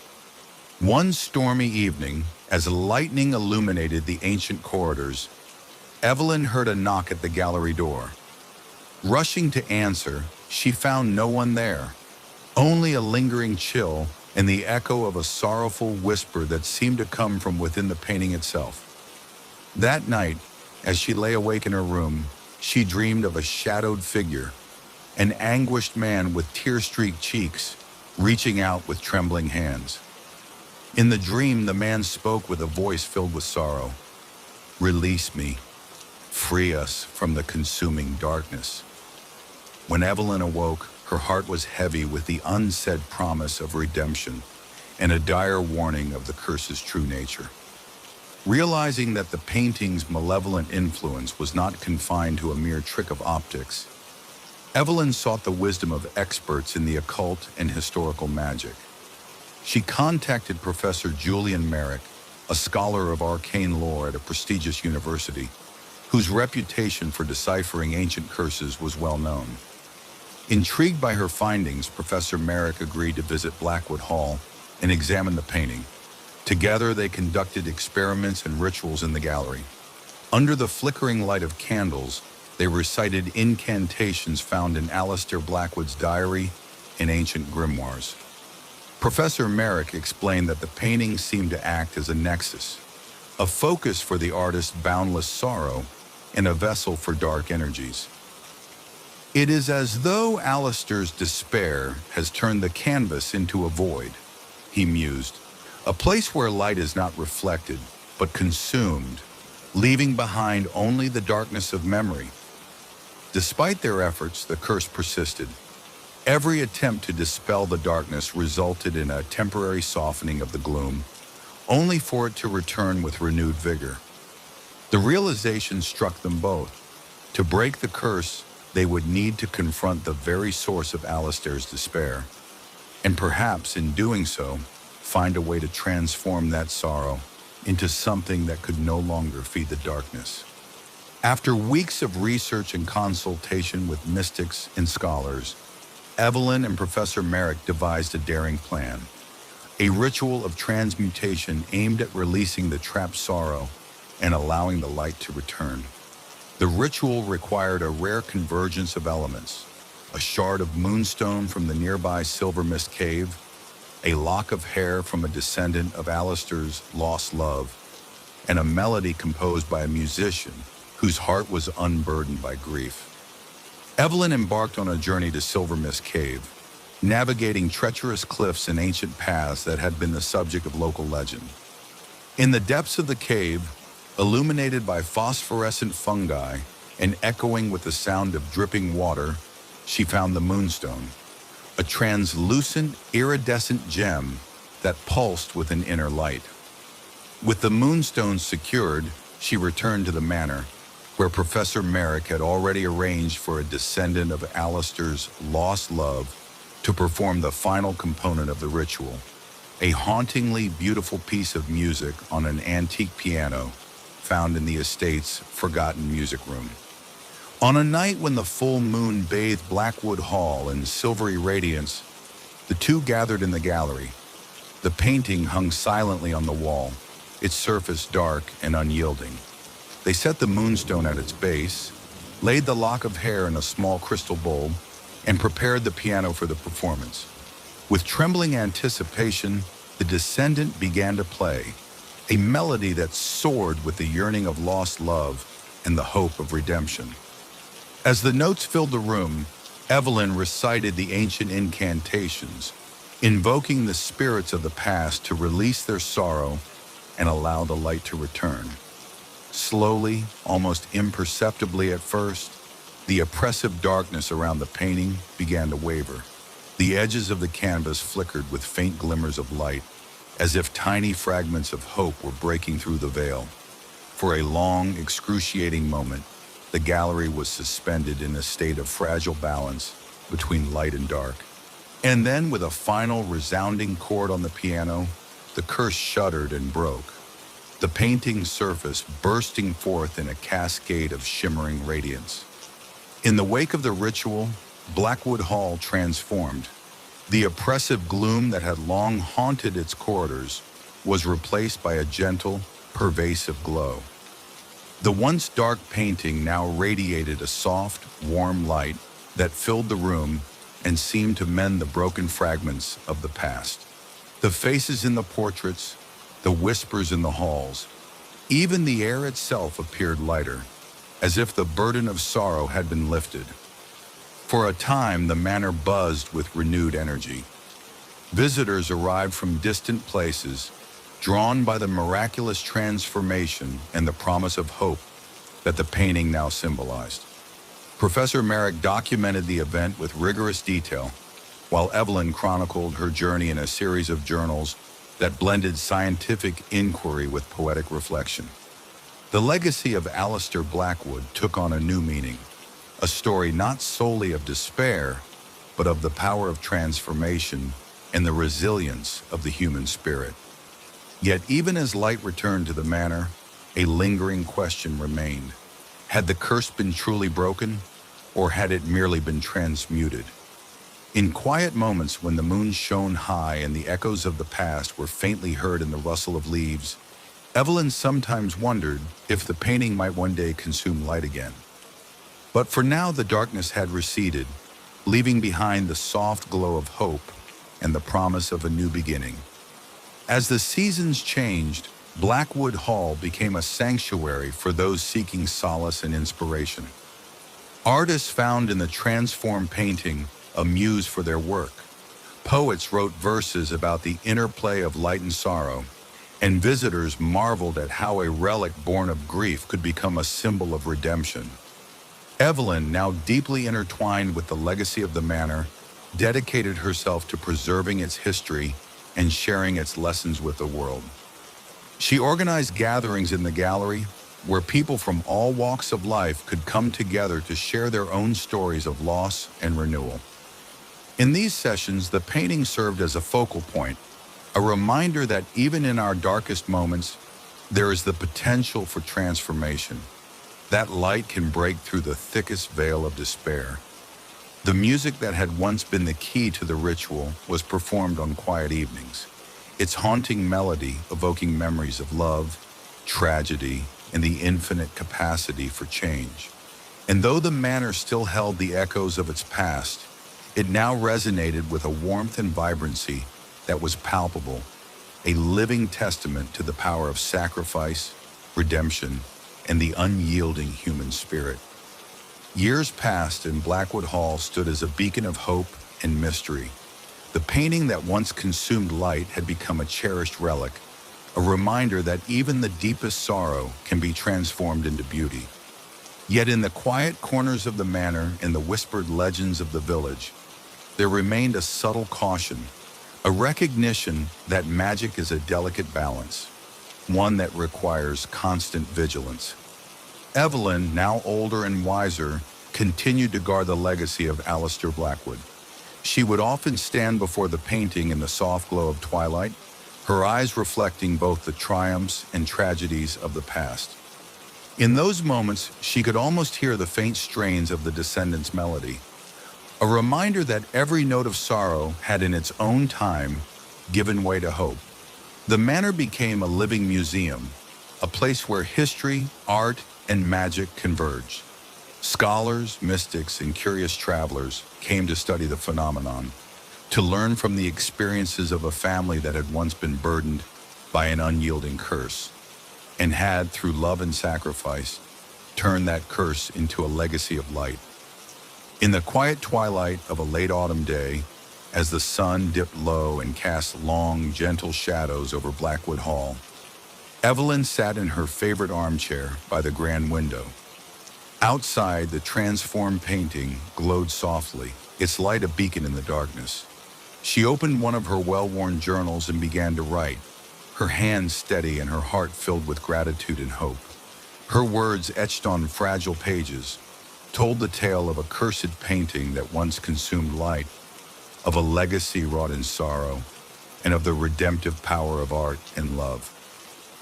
One stormy evening, as lightning illuminated the ancient corridors, Evelyn heard a knock at the gallery door. Rushing to answer, she found no one there, only a lingering chill and the echo of a sorrowful whisper that seemed to come from within the painting itself. That night, as she lay awake in her room, she dreamed of a shadowed figure, an anguished man with tear-streaked cheeks, reaching out with trembling hands. In the dream, the man spoke with a voice filled with sorrow. "Release me. Free us from the consuming darkness." When Evelyn awoke, her heart was heavy with the unsaid promise of redemption and a dire warning of the curse's true nature. Realizing that the painting's malevolent influence was not confined to a mere trick of optics, Evelyn sought the wisdom of experts in the occult and historical magic. She contacted Professor Julian Merrick, a scholar of arcane lore at a prestigious university, whose reputation for deciphering ancient curses was well known. Intrigued by her findings, Professor Merrick agreed to visit Blackwood Hall and examine the painting. Together, they conducted experiments and rituals in the gallery. Under the flickering light of candles, they recited incantations found in Alistair Blackwood's diary and ancient grimoires. Professor Merrick explained that the painting seemed to act as a nexus, a focus for the artist's boundless sorrow and a vessel for dark energies. It is as though Alistair's despair has turned the canvas into a void, he mused, a place where light is not reflected, but consumed, leaving behind only the darkness of memory. Despite their efforts, the curse persisted. Every attempt to dispel the darkness resulted in a temporary softening of the gloom, only for it to return with renewed vigor. The realization struck them both. To break the curse, they would need to confront the very source of Alistair's despair, and perhaps in doing so, find a way to transform that sorrow into something that could no longer feed the darkness. After weeks of research and consultation with mystics and scholars, Evelyn and Professor Merrick devised a daring plan, a ritual of transmutation aimed at releasing the trapped sorrow and allowing the light to return. The ritual required a rare convergence of elements, a shard of moonstone from the nearby Silver Mist Cave, a lock of hair from a descendant of Alistair's lost love, and a melody composed by a musician whose heart was unburdened by grief. Evelyn embarked on a journey to Silver Mist Cave, navigating treacherous cliffs and ancient paths that had been the subject of local legend. In the depths of the cave, Illuminated by phosphorescent fungi and echoing with the sound of dripping water, she found the moonstone, a translucent, iridescent gem that pulsed with an inner light. With the moonstone secured, she returned to the manor, where Professor Merrick had already arranged for a descendant of Alistair's lost love to perform the final component of the ritual, a hauntingly beautiful piece of music on an antique piano found in the estate's forgotten music room. On a night when the full moon bathed Blackwood Hall in silvery radiance, the two gathered in the gallery. The painting hung silently on the wall, its surface dark and unyielding. They set the moonstone at its base, laid the lock of hair in a small crystal bowl, and prepared the piano for the performance. With trembling anticipation, the descendant began to play, a melody that soared with the yearning of lost love and the hope of redemption. As the notes filled the room, Evelyn recited the ancient incantations, invoking the spirits of the past to release their sorrow and allow the light to return. Slowly, almost imperceptibly at first, the oppressive darkness around the painting began to waver. The edges of the canvas flickered with faint glimmers of light, as if tiny fragments of hope were breaking through the veil. For a long, excruciating moment, the gallery was suspended in a state of fragile balance between light and dark. And then, with a final resounding chord on the piano, the curse shuddered and broke, the painting's surface bursting forth in a cascade of shimmering radiance. In the wake of the ritual, Blackwood Hall transformed. The oppressive gloom that had long haunted its corridors was replaced by a gentle, pervasive glow. The once dark painting now radiated a soft, warm light that filled the room and seemed to mend the broken fragments of the past. The faces in the portraits, the whispers in the halls, even the air itself appeared lighter, as if the burden of sorrow had been lifted. For a time, the manor buzzed with renewed energy. Visitors arrived from distant places, drawn by the miraculous transformation and the promise of hope that the painting now symbolized. Professor Merrick documented the event with rigorous detail, while Evelyn chronicled her journey in a series of journals that blended scientific inquiry with poetic reflection. The legacy of Alistair Blackwood took on a new meaning, a story not solely of despair, but of the power of transformation and the resilience of the human spirit. Yet even as light returned to the manor, a lingering question remained. Had the curse been truly broken, or had it merely been transmuted? In quiet moments when the moon shone high and the echoes of the past were faintly heard in the rustle of leaves, Evelyn sometimes wondered if the painting might one day consume light again. But for now the darkness had receded, leaving behind the soft glow of hope and the promise of a new beginning. As the seasons changed, Blackwood Hall became a sanctuary for those seeking solace and inspiration. Artists found in the transformed painting a muse for their work. Poets wrote verses about the interplay of light and sorrow, and visitors marveled at how a relic born of grief could become a symbol of redemption. Evelyn, now deeply intertwined with the legacy of the manor, dedicated herself to preserving its history and sharing its lessons with the world. She organized gatherings in the gallery where people from all walks of life could come together to share their own stories of loss and renewal. In these sessions, the painting served as a focal point, a reminder that even in our darkest moments, there is the potential for transformation. That light can break through the thickest veil of despair. The music that had once been the key to the ritual was performed on quiet evenings, its haunting melody evoking memories of love, tragedy, and the infinite capacity for change. And though the manor still held the echoes of its past, it now resonated with a warmth and vibrancy that was palpable, a living testament to the power of sacrifice, redemption, and the unyielding human spirit. Years passed and Blackwood Hall stood as a beacon of hope and mystery. The painting that once consumed light had become a cherished relic, a reminder that even the deepest sorrow can be transformed into beauty. Yet in the quiet corners of the manor and the whispered legends of the village, there remained a subtle caution, a recognition that magic is a delicate balance, one that requires constant vigilance. Evelyn, now older and wiser, continued to guard the legacy of Alistair Blackwood. She would often stand before the painting in the soft glow of twilight, her eyes reflecting both the triumphs and tragedies of the past. In those moments, she could almost hear the faint strains of the descendants' melody, a reminder that every note of sorrow had in its own time given way to hope. The manor became a living museum, a place where history, art, and magic converged. Scholars, mystics, and curious travelers came to study the phenomenon, to learn from the experiences of a family that had once been burdened by an unyielding curse, and had, through love and sacrifice, turned that curse into a legacy of light. In the quiet twilight of a late autumn day, as the sun dipped low and cast long, gentle shadows over Blackwood Hall, Evelyn sat in her favorite armchair by the grand window. Outside, the transformed painting glowed softly, its light a beacon in the darkness. She opened one of her well-worn journals and began to write, her hands steady and her heart filled with gratitude and hope. Her words, etched on fragile pages, told the tale of a cursed painting that once consumed light, of a legacy wrought in sorrow, and of the redemptive power of art and love.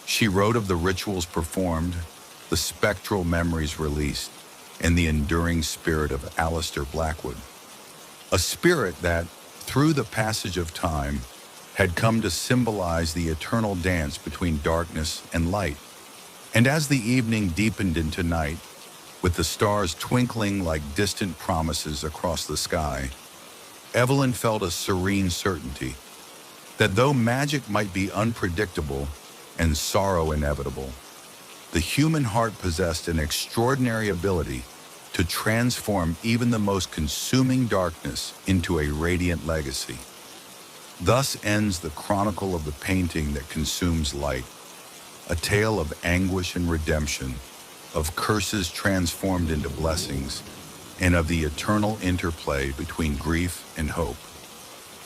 She wrote of the rituals performed, the spectral memories released, and the enduring spirit of Alistair Blackwood. A spirit that, through the passage of time, had come to symbolize the eternal dance between darkness and light. And as the evening deepened into night, with the stars twinkling like distant promises across the sky, Evelyn felt a serene certainty that though magic might be unpredictable and sorrow inevitable, the human heart possessed an extraordinary ability to transform even the most consuming darkness into a radiant legacy. Thus ends the chronicle of the painting that consumes light, a tale of anguish and redemption, of curses transformed into blessings, and of the eternal interplay between grief and hope.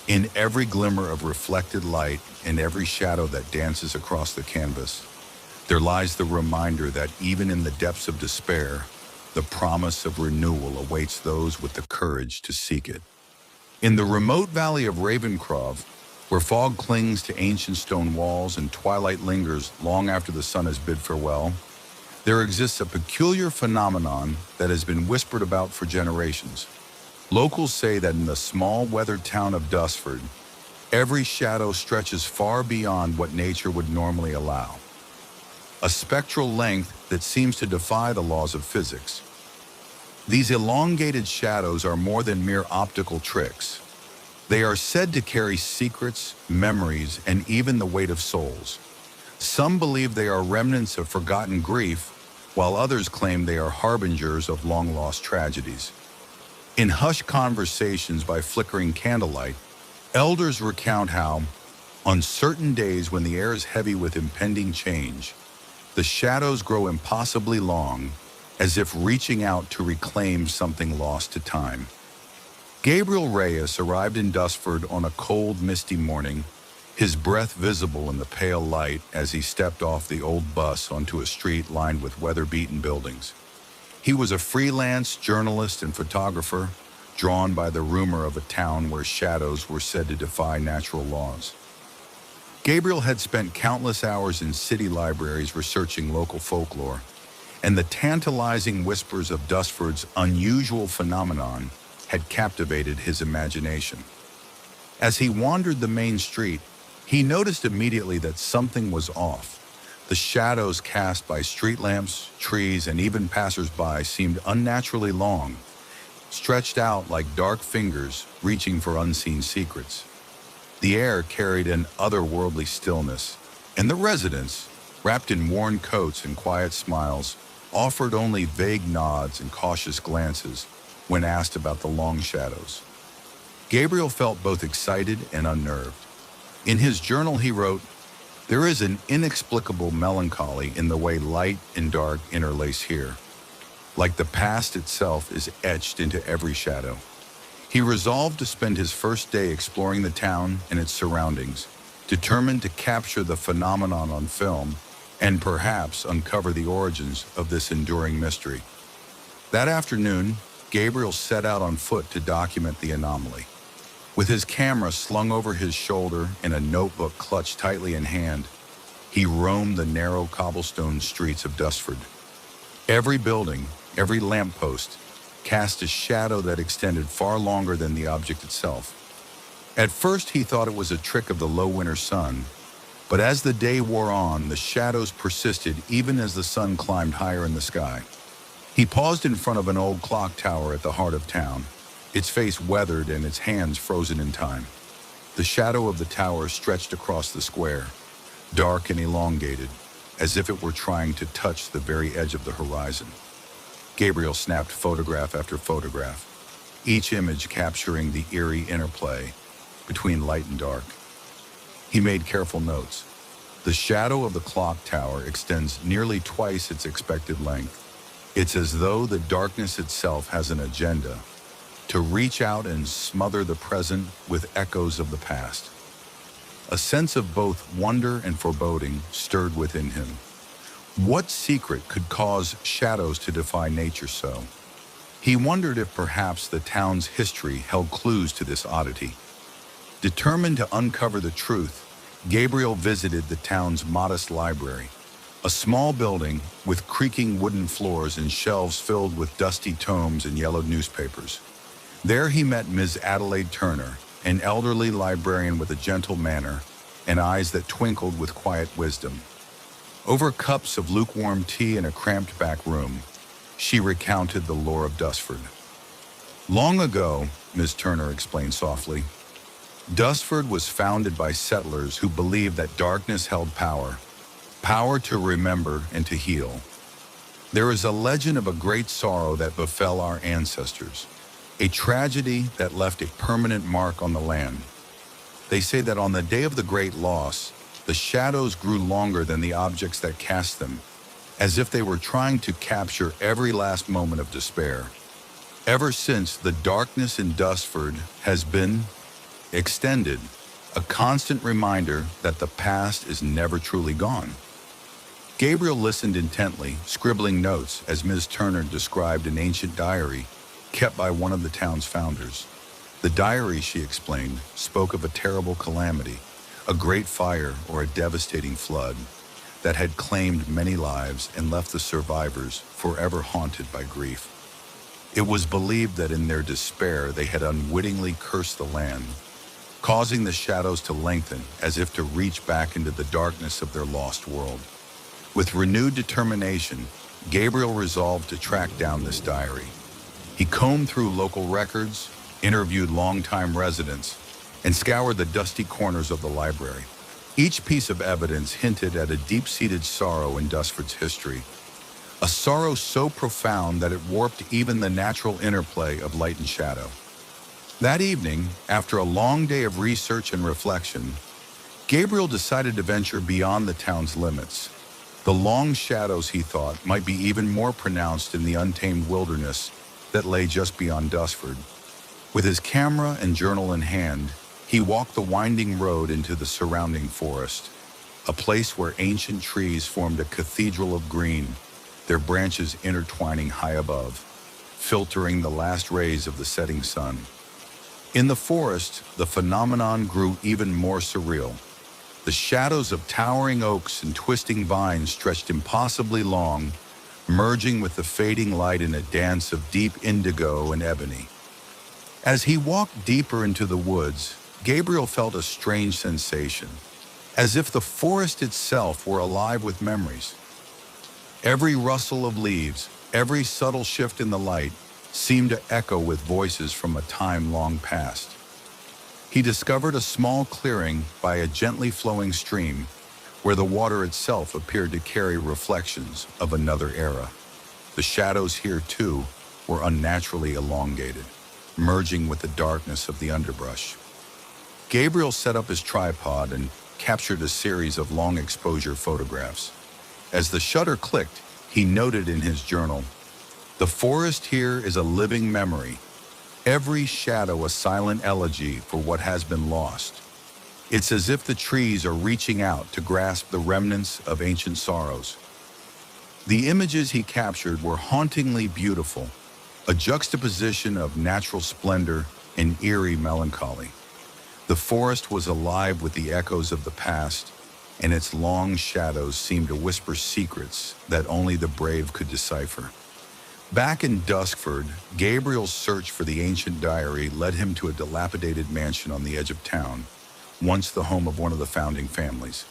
In every glimmer of reflected light and every shadow that dances across the canvas, there lies the reminder that even in the depths of despair, the promise of renewal awaits those with the courage to seek it. In the remote valley of Ravencroft, where fog clings to ancient stone walls and twilight lingers long after the sun has bid farewell, there exists a peculiar phenomenon that has been whispered about for generations. Locals say that in the small weathered town of Dustford, every shadow stretches far beyond what nature would normally allow. A spectral length that seems to defy the laws of physics. These elongated shadows are more than mere optical tricks. They are said to carry secrets, memories, and even the weight of souls. Some believe they are remnants of forgotten grief, while others claim they are harbingers of long-lost tragedies. In hushed conversations by flickering candlelight, elders recount how, on certain days when the air is heavy with impending change, the shadows grow impossibly long, as if reaching out to reclaim something lost to time. Gabriel Reyes arrived in Dustford on a cold, misty morning, his breath visible in the pale light as he stepped off the old bus onto a street lined with weather-beaten buildings. He was a freelance journalist and photographer, drawn by the rumor of a town where shadows were said to defy natural laws. Gabriel had spent countless hours in city libraries researching local folklore, and the tantalizing whispers of Dustford's unusual phenomenon had captivated his imagination. As he wandered the main street, he noticed immediately that something was off. The shadows cast by street lamps, trees, and even passers-by seemed unnaturally long, stretched out like dark fingers reaching for unseen secrets. The air carried an otherworldly stillness, and the residents, wrapped in worn coats and quiet smiles, offered only vague nods and cautious glances when asked about the long shadows. Gabriel felt both excited and unnerved. In his journal he wrote, There is an inexplicable melancholy in the way light and dark interlace here, like the past itself is etched into every shadow. He resolved to spend his first day exploring the town and its surroundings, determined to capture the phenomenon on film and perhaps uncover the origins of this enduring mystery. That afternoon, Gabriel set out on foot to document the anomaly. With his camera slung over his shoulder and a notebook clutched tightly in hand, he roamed the narrow cobblestone streets of Dustford. Every building, every lamppost, cast a shadow that extended far longer than the object itself. At first he thought it was a trick of the low winter sun, but as the day wore on, the shadows persisted even as the sun climbed higher in the sky. He paused in front of an old clock tower at the heart of town, its face weathered and its hands frozen in time. The shadow of the tower stretched across the square, dark and elongated, as if it were trying to touch the very edge of the horizon. Gabriel snapped photograph after photograph, each image capturing the eerie interplay between light and dark. He made careful notes. The shadow of the clock tower extends nearly twice its expected length. It's as though the darkness itself has an agenda, to reach out and smother the present with echoes of the past. A sense of both wonder and foreboding stirred within him. What secret could cause shadows to defy nature so? He wondered if perhaps the town's history held clues to this oddity. Determined to uncover the truth, Gabriel visited the town's modest library, a small building with creaking wooden floors and shelves filled with dusty tomes and yellowed newspapers. There he met Ms. Adelaide Turner, an elderly librarian with a gentle manner and eyes that twinkled with quiet wisdom. Over cups of lukewarm tea in a cramped back room, she recounted the lore of Dustford. Long ago, Ms. Turner explained softly, Dustford was founded by settlers who believed that darkness held power to remember and to heal. There is a legend of a great sorrow that befell our ancestors, a tragedy that left a permanent mark on the land. They say that on the day of the great loss, the shadows grew longer than the objects that cast them, as if they were trying to capture every last moment of despair. Ever since, the darkness in Dustford has been extended, a constant reminder that the past is never truly gone. Gabriel listened intently, scribbling notes as Ms. Turner described an ancient diary kept by one of the town's founders. The diary, she explained, spoke of a terrible calamity, a great fire or a devastating flood that had claimed many lives and left the survivors forever haunted by grief. It was believed that in their despair they had unwittingly cursed the land, causing the shadows to lengthen as if to reach back into the darkness of their lost world. With renewed determination, Gabriel resolved to track down this diary. He combed through local records, interviewed longtime residents, and scoured the dusty corners of the library. Each piece of evidence hinted at a deep-seated sorrow in Dustford's history, a sorrow so profound that it warped even the natural interplay of light and shadow. That evening, after a long day of research and reflection, Gabriel decided to venture beyond the town's limits. The long shadows, he thought, might be even more pronounced in the untamed wilderness that lay just beyond Dustford. With his camera and journal in hand, he walked the winding road into the surrounding forest, a place where ancient trees formed a cathedral of green, their branches intertwining high above, filtering the last rays of the setting sun. In the forest, the phenomenon grew even more surreal. The shadows of towering oaks and twisting vines stretched impossibly long, merging with the fading light in a dance of deep indigo and ebony. As he walked deeper into the woods, Gabriel felt a strange sensation, as if the forest itself were alive with memories. Every rustle of leaves, every subtle shift in the light, seemed to echo with voices from a time long past. He discovered a small clearing by a gently flowing stream, where the water itself appeared to carry reflections of another era. The shadows here, too, were unnaturally elongated, merging with the darkness of the underbrush. Gabriel set up his tripod and captured a series of long exposure photographs. As the shutter clicked, he noted in his journal, "The forest here is a living memory, every shadow a silent elegy for what has been lost. It's as if the trees are reaching out to grasp the remnants of ancient sorrows." The images he captured were hauntingly beautiful, a juxtaposition of natural splendor and eerie melancholy. The forest was alive with the echoes of the past, and its long shadows seemed to whisper secrets that only the brave could decipher. Back in Duskford, Gabriel's search for the ancient diary led him to a dilapidated mansion on the edge of town, once the home of one of the founding families.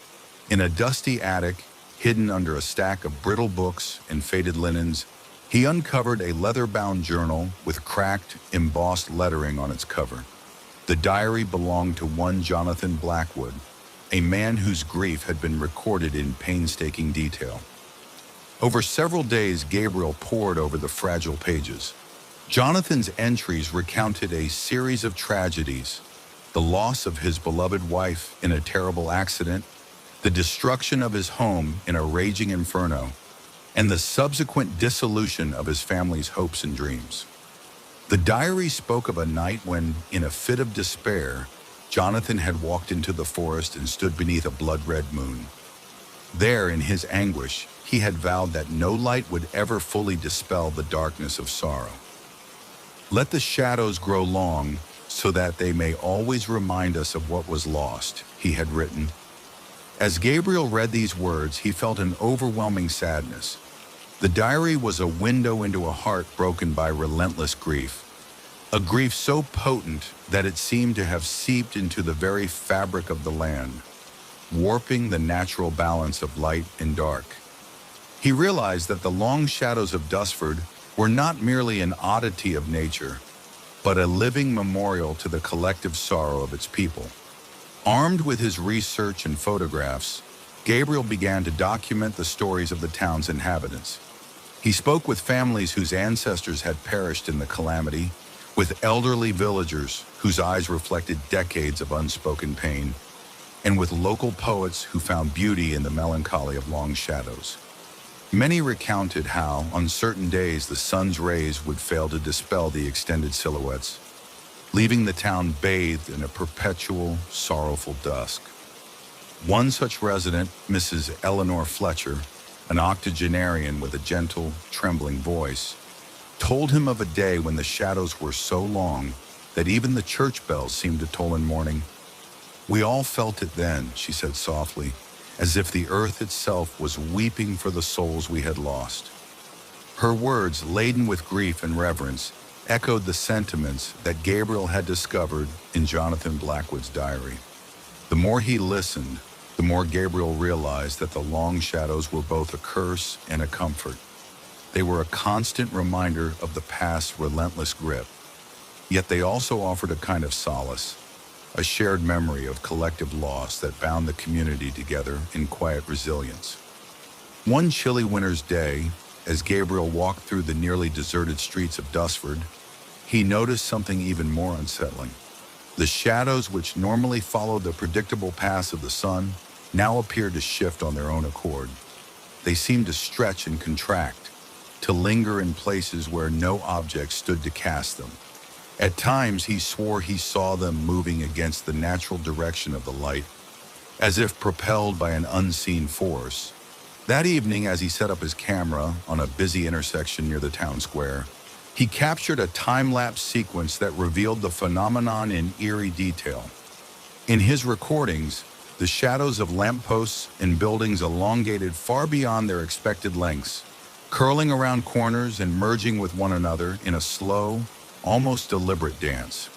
In a dusty attic, hidden under a stack of brittle books and faded linens, he uncovered a leather-bound journal with cracked, embossed lettering on its cover. The diary belonged to one Jonathan Blackwood, a man whose grief had been recorded in painstaking detail. Over several days, Gabriel pored over the fragile pages. Jonathan's entries recounted a series of tragedies: the loss of his beloved wife in a terrible accident, the destruction of his home in a raging inferno, and the subsequent dissolution of his family's hopes and dreams. The diary spoke of a night when, in a fit of despair, Jonathan had walked into the forest and stood beneath a blood-red moon. There, in his anguish, he had vowed that no light would ever fully dispel the darkness of sorrow. "Let the shadows grow long, so that they may always remind us of what was lost," he had written. As Gabriel read these words, he felt an overwhelming sadness. The diary was a window into a heart broken by relentless grief, a grief so potent that it seemed to have seeped into the very fabric of the land, warping the natural balance of light and dark. He realized that the long shadows of Duskford were not merely an oddity of nature, but a living memorial to the collective sorrow of its people. Armed with his research and photographs, Gabriel began to document the stories of the town's inhabitants. He spoke with families whose ancestors had perished in the calamity, with elderly villagers whose eyes reflected decades of unspoken pain, and with local poets who found beauty in the melancholy of long shadows. Many recounted how, on certain days, the sun's rays would fail to dispel the extended silhouettes, leaving the town bathed in a perpetual, sorrowful dusk. One such resident, Mrs. Eleanor Fletcher, an octogenarian with a gentle, trembling voice, told him of a day when the shadows were so long that even the church bells seemed to toll in mourning. "We all felt it then," she said softly, as if the earth itself was weeping for the souls we had lost. Her words, laden with grief and reverence, echoed the sentiments that Gabriel had discovered in Jonathan Blackwood's diary. The more he listened, the more Gabriel realized that the long shadows were both a curse and a comfort. They were a constant reminder of the past's relentless grip, yet they also offered a kind of solace, a shared memory of collective loss that bound the community together in quiet resilience. One chilly winter's day, as Gabriel walked through the nearly deserted streets of Duskford, he noticed something even more unsettling. The shadows which normally followed the predictable paths of the sun now appeared to shift on their own accord. They seemed to stretch and contract, to linger in places where no object stood to cast them. At times, he swore he saw them moving against the natural direction of the light, as if propelled by an unseen force. That evening, as he set up his camera on a busy intersection near the town square, he captured a time-lapse sequence that revealed the phenomenon in eerie detail. In his recordings, the shadows of lampposts and buildings elongated far beyond their expected lengths, curling around corners and merging with one another in a slow, almost deliberate dance.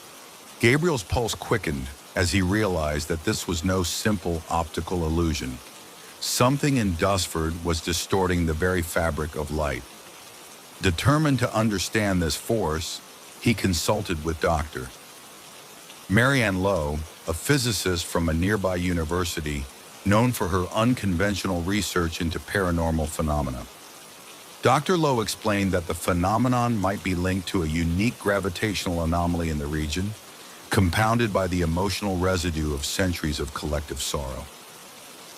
Gabriel's pulse quickened as he realized that this was no simple optical illusion. Something in Duskford was distorting the very fabric of light. Determined to understand this force, he consulted with Dr. Marianne Lowe, a physicist from a nearby university known for her unconventional research into paranormal phenomena. Dr. Lowe explained that the phenomenon might be linked to a unique gravitational anomaly in the region, compounded by the emotional residue of centuries of collective sorrow.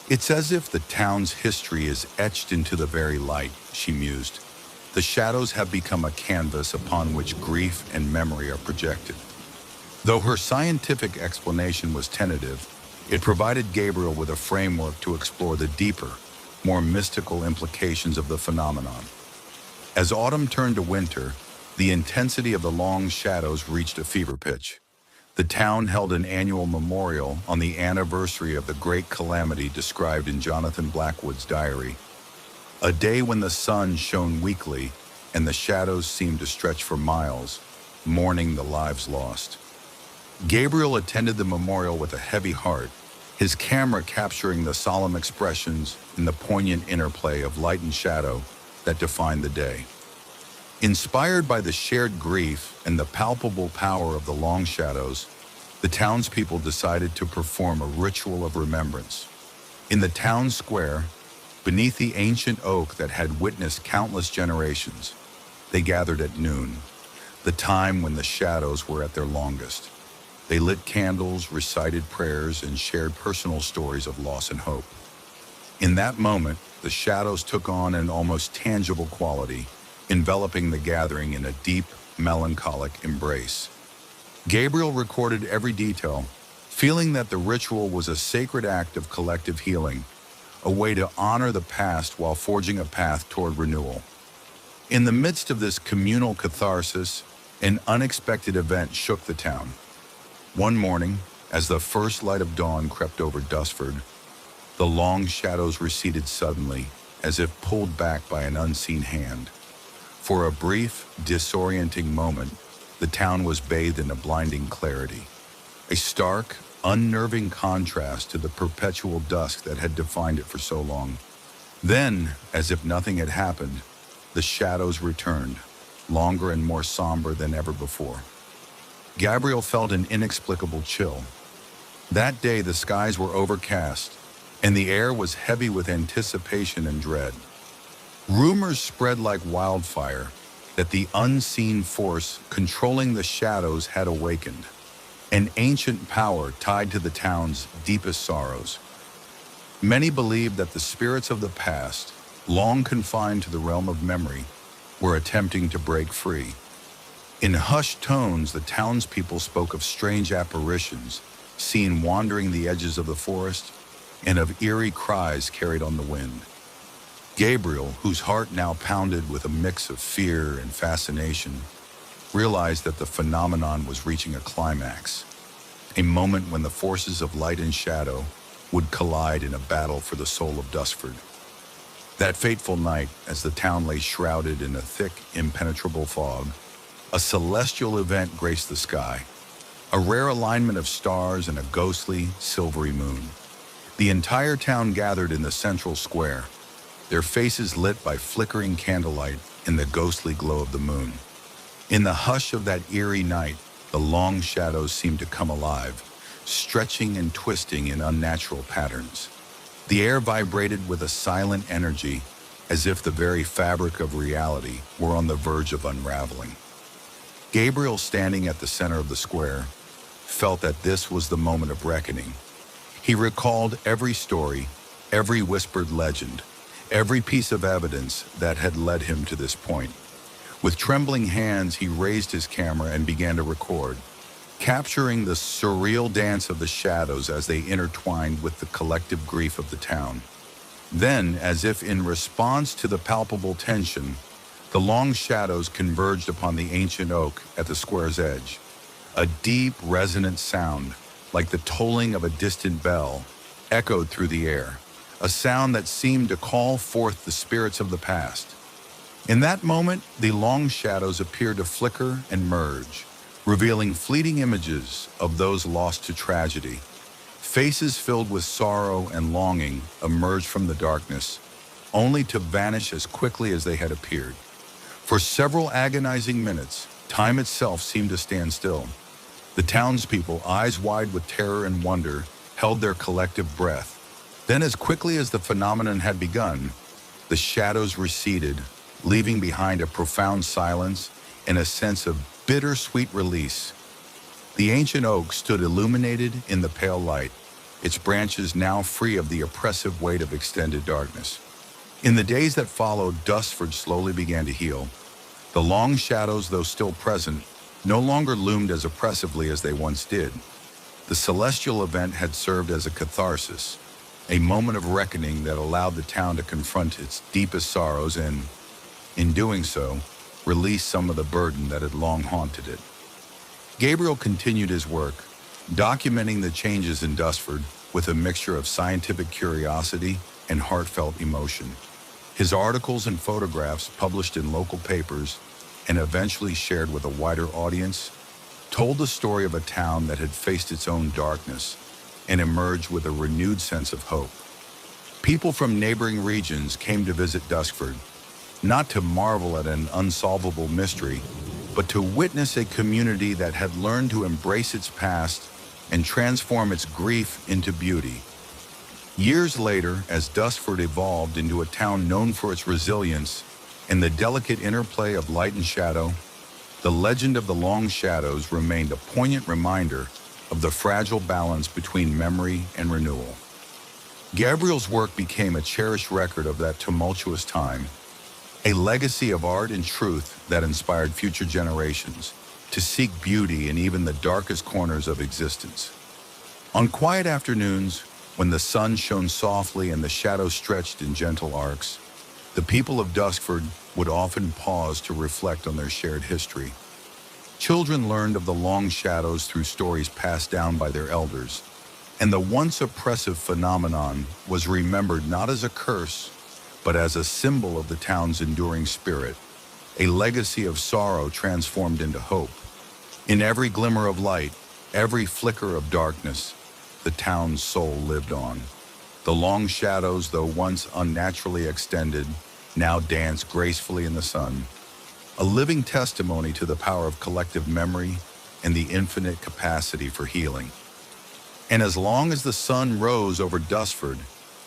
It's as if the town's history is etched into the very light, she mused. The shadows have become a canvas upon which grief and memory are projected. Though her scientific explanation was tentative, it provided Gabriel with a framework to explore the deeper, more mystical implications of the phenomenon. As autumn turned to winter, the intensity of the long shadows reached a fever pitch. The town held an annual memorial on the anniversary of the great calamity described in Jonathan Blackwood's diary, a day when the sun shone weakly and the shadows seemed to stretch for miles, mourning the lives lost. Gabriel attended the memorial with a heavy heart, his camera capturing the solemn expressions and the poignant interplay of light and shadow that defined the day. Inspired by the shared grief and the palpable power of the long shadows, the townspeople decided to perform a ritual of remembrance. In the town square, beneath the ancient oak that had witnessed countless generations, they gathered at noon, the time when the shadows were at their longest. They lit candles, recited prayers, and shared personal stories of loss and hope. In that moment, the shadows took on an almost tangible quality, enveloping the gathering in a deep, melancholic embrace. Gabriel recorded every detail, feeling that the ritual was a sacred act of collective healing, a way to honor the past while forging a path toward renewal. In the midst of this communal catharsis, an unexpected event shook the town. One morning, as the first light of dawn crept over Dustford, the long shadows receded suddenly, as if pulled back by an unseen hand. For a brief, disorienting moment, the town was bathed in a blinding clarity, a stark, unnerving contrast to the perpetual dusk that had defined it for so long. Then, as if nothing had happened, the shadows returned, longer and more somber than ever before. Gabriel felt an inexplicable chill. That day, the skies were overcast, and the air was heavy with anticipation and dread. Rumors spread like wildfire that the unseen force controlling the shadows had awakened, an ancient power tied to the town's deepest sorrows. Many believed that the spirits of the past, long confined to the realm of memory, were attempting to break free. In hushed tones, the townspeople spoke of strange apparitions seen wandering the edges of the forest, and of eerie cries carried on the wind. Gabriel, whose heart now pounded with a mix of fear and fascination, realized that the phenomenon was reaching a climax, a moment when the forces of light and shadow would collide in a battle for the soul of Dustford. That fateful night, as the town lay shrouded in a thick, impenetrable fog, a celestial event graced the sky, a rare alignment of stars and a ghostly, silvery moon. The entire town gathered in the central square, their faces lit by flickering candlelight in the ghostly glow of the moon. In the hush of that eerie night, the long shadows seemed to come alive, stretching and twisting in unnatural patterns. The air vibrated with a silent energy, as if the very fabric of reality were on the verge of unraveling. Gabriel, standing at the center of the square, felt that this was the moment of reckoning. He recalled every story, every whispered legend, every piece of evidence that had led him to this point. With trembling hands, he raised his camera and began to record, capturing the surreal dance of the shadows as they intertwined with the collective grief of the town. Then, as if in response to the palpable tension, the long shadows converged upon the ancient oak at the square's edge. A deep, resonant sound, like the tolling of a distant bell, echoed through the air, a sound that seemed to call forth the spirits of the past. In that moment, the long shadows appeared to flicker and merge, revealing fleeting images of those lost to tragedy. Faces filled with sorrow and longing emerged from the darkness, only to vanish as quickly as they had appeared. For several agonizing minutes, time itself seemed to stand still. The townspeople, eyes wide with terror and wonder, held their collective breath. Then, as quickly as the phenomenon had begun, the shadows receded, leaving behind a profound silence and a sense of bittersweet release. The ancient oak stood illuminated in the pale light, its branches now free of the oppressive weight of extended darkness. In the days that followed, Dustford slowly began to heal. The long shadows, though still present, no longer loomed as oppressively as they once did. The celestial event had served as a catharsis, a moment of reckoning that allowed the town to confront its deepest sorrows and, in doing so, release some of the burden that had long haunted it. Gabriel continued his work, documenting the changes in Dustford with a mixture of scientific curiosity and heartfelt emotion. His articles and photographs, published in local papers and eventually shared with a wider audience, told the story of a town that had faced its own darkness and emerged with a renewed sense of hope. People from neighboring regions came to visit Dustford, not to marvel at an unsolvable mystery, but to witness a community that had learned to embrace its past and transform its grief into beauty. Years later, as Dustford evolved into a town known for its resilience and the delicate interplay of light and shadow, the legend of the Long Shadows remained a poignant reminder of the fragile balance between memory and renewal. Gabriel's work became a cherished record of that tumultuous time, a legacy of art and truth that inspired future generations to seek beauty in even the darkest corners of existence. On quiet afternoons, when the sun shone softly and the shadows stretched in gentle arcs, the people of Dustford would often pause to reflect on their shared history. Children learned of the long shadows through stories passed down by their elders, and the once oppressive phenomenon was remembered not as a curse, but as a symbol of the town's enduring spirit, a legacy of sorrow transformed into hope. In every glimmer of light, every flicker of darkness, the town's soul lived on. The long shadows, though once unnaturally extended, now danced gracefully in the sun, a living testimony to the power of collective memory and the infinite capacity for healing. And as long as the sun rose over Dustford,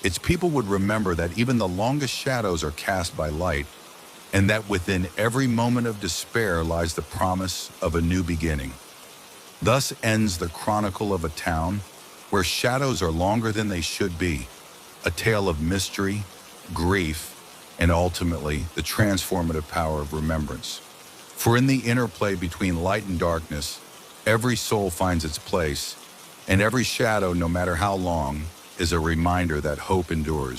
its people would remember that even the longest shadows are cast by light, and that within every moment of despair lies the promise of a new beginning. Thus ends the chronicle of a town where shadows are longer than they should be, a tale of mystery, grief, and ultimately the transformative power of remembrance. For in the interplay between light and darkness, every soul finds its place, and every shadow, no matter how long, is a reminder that hope endures.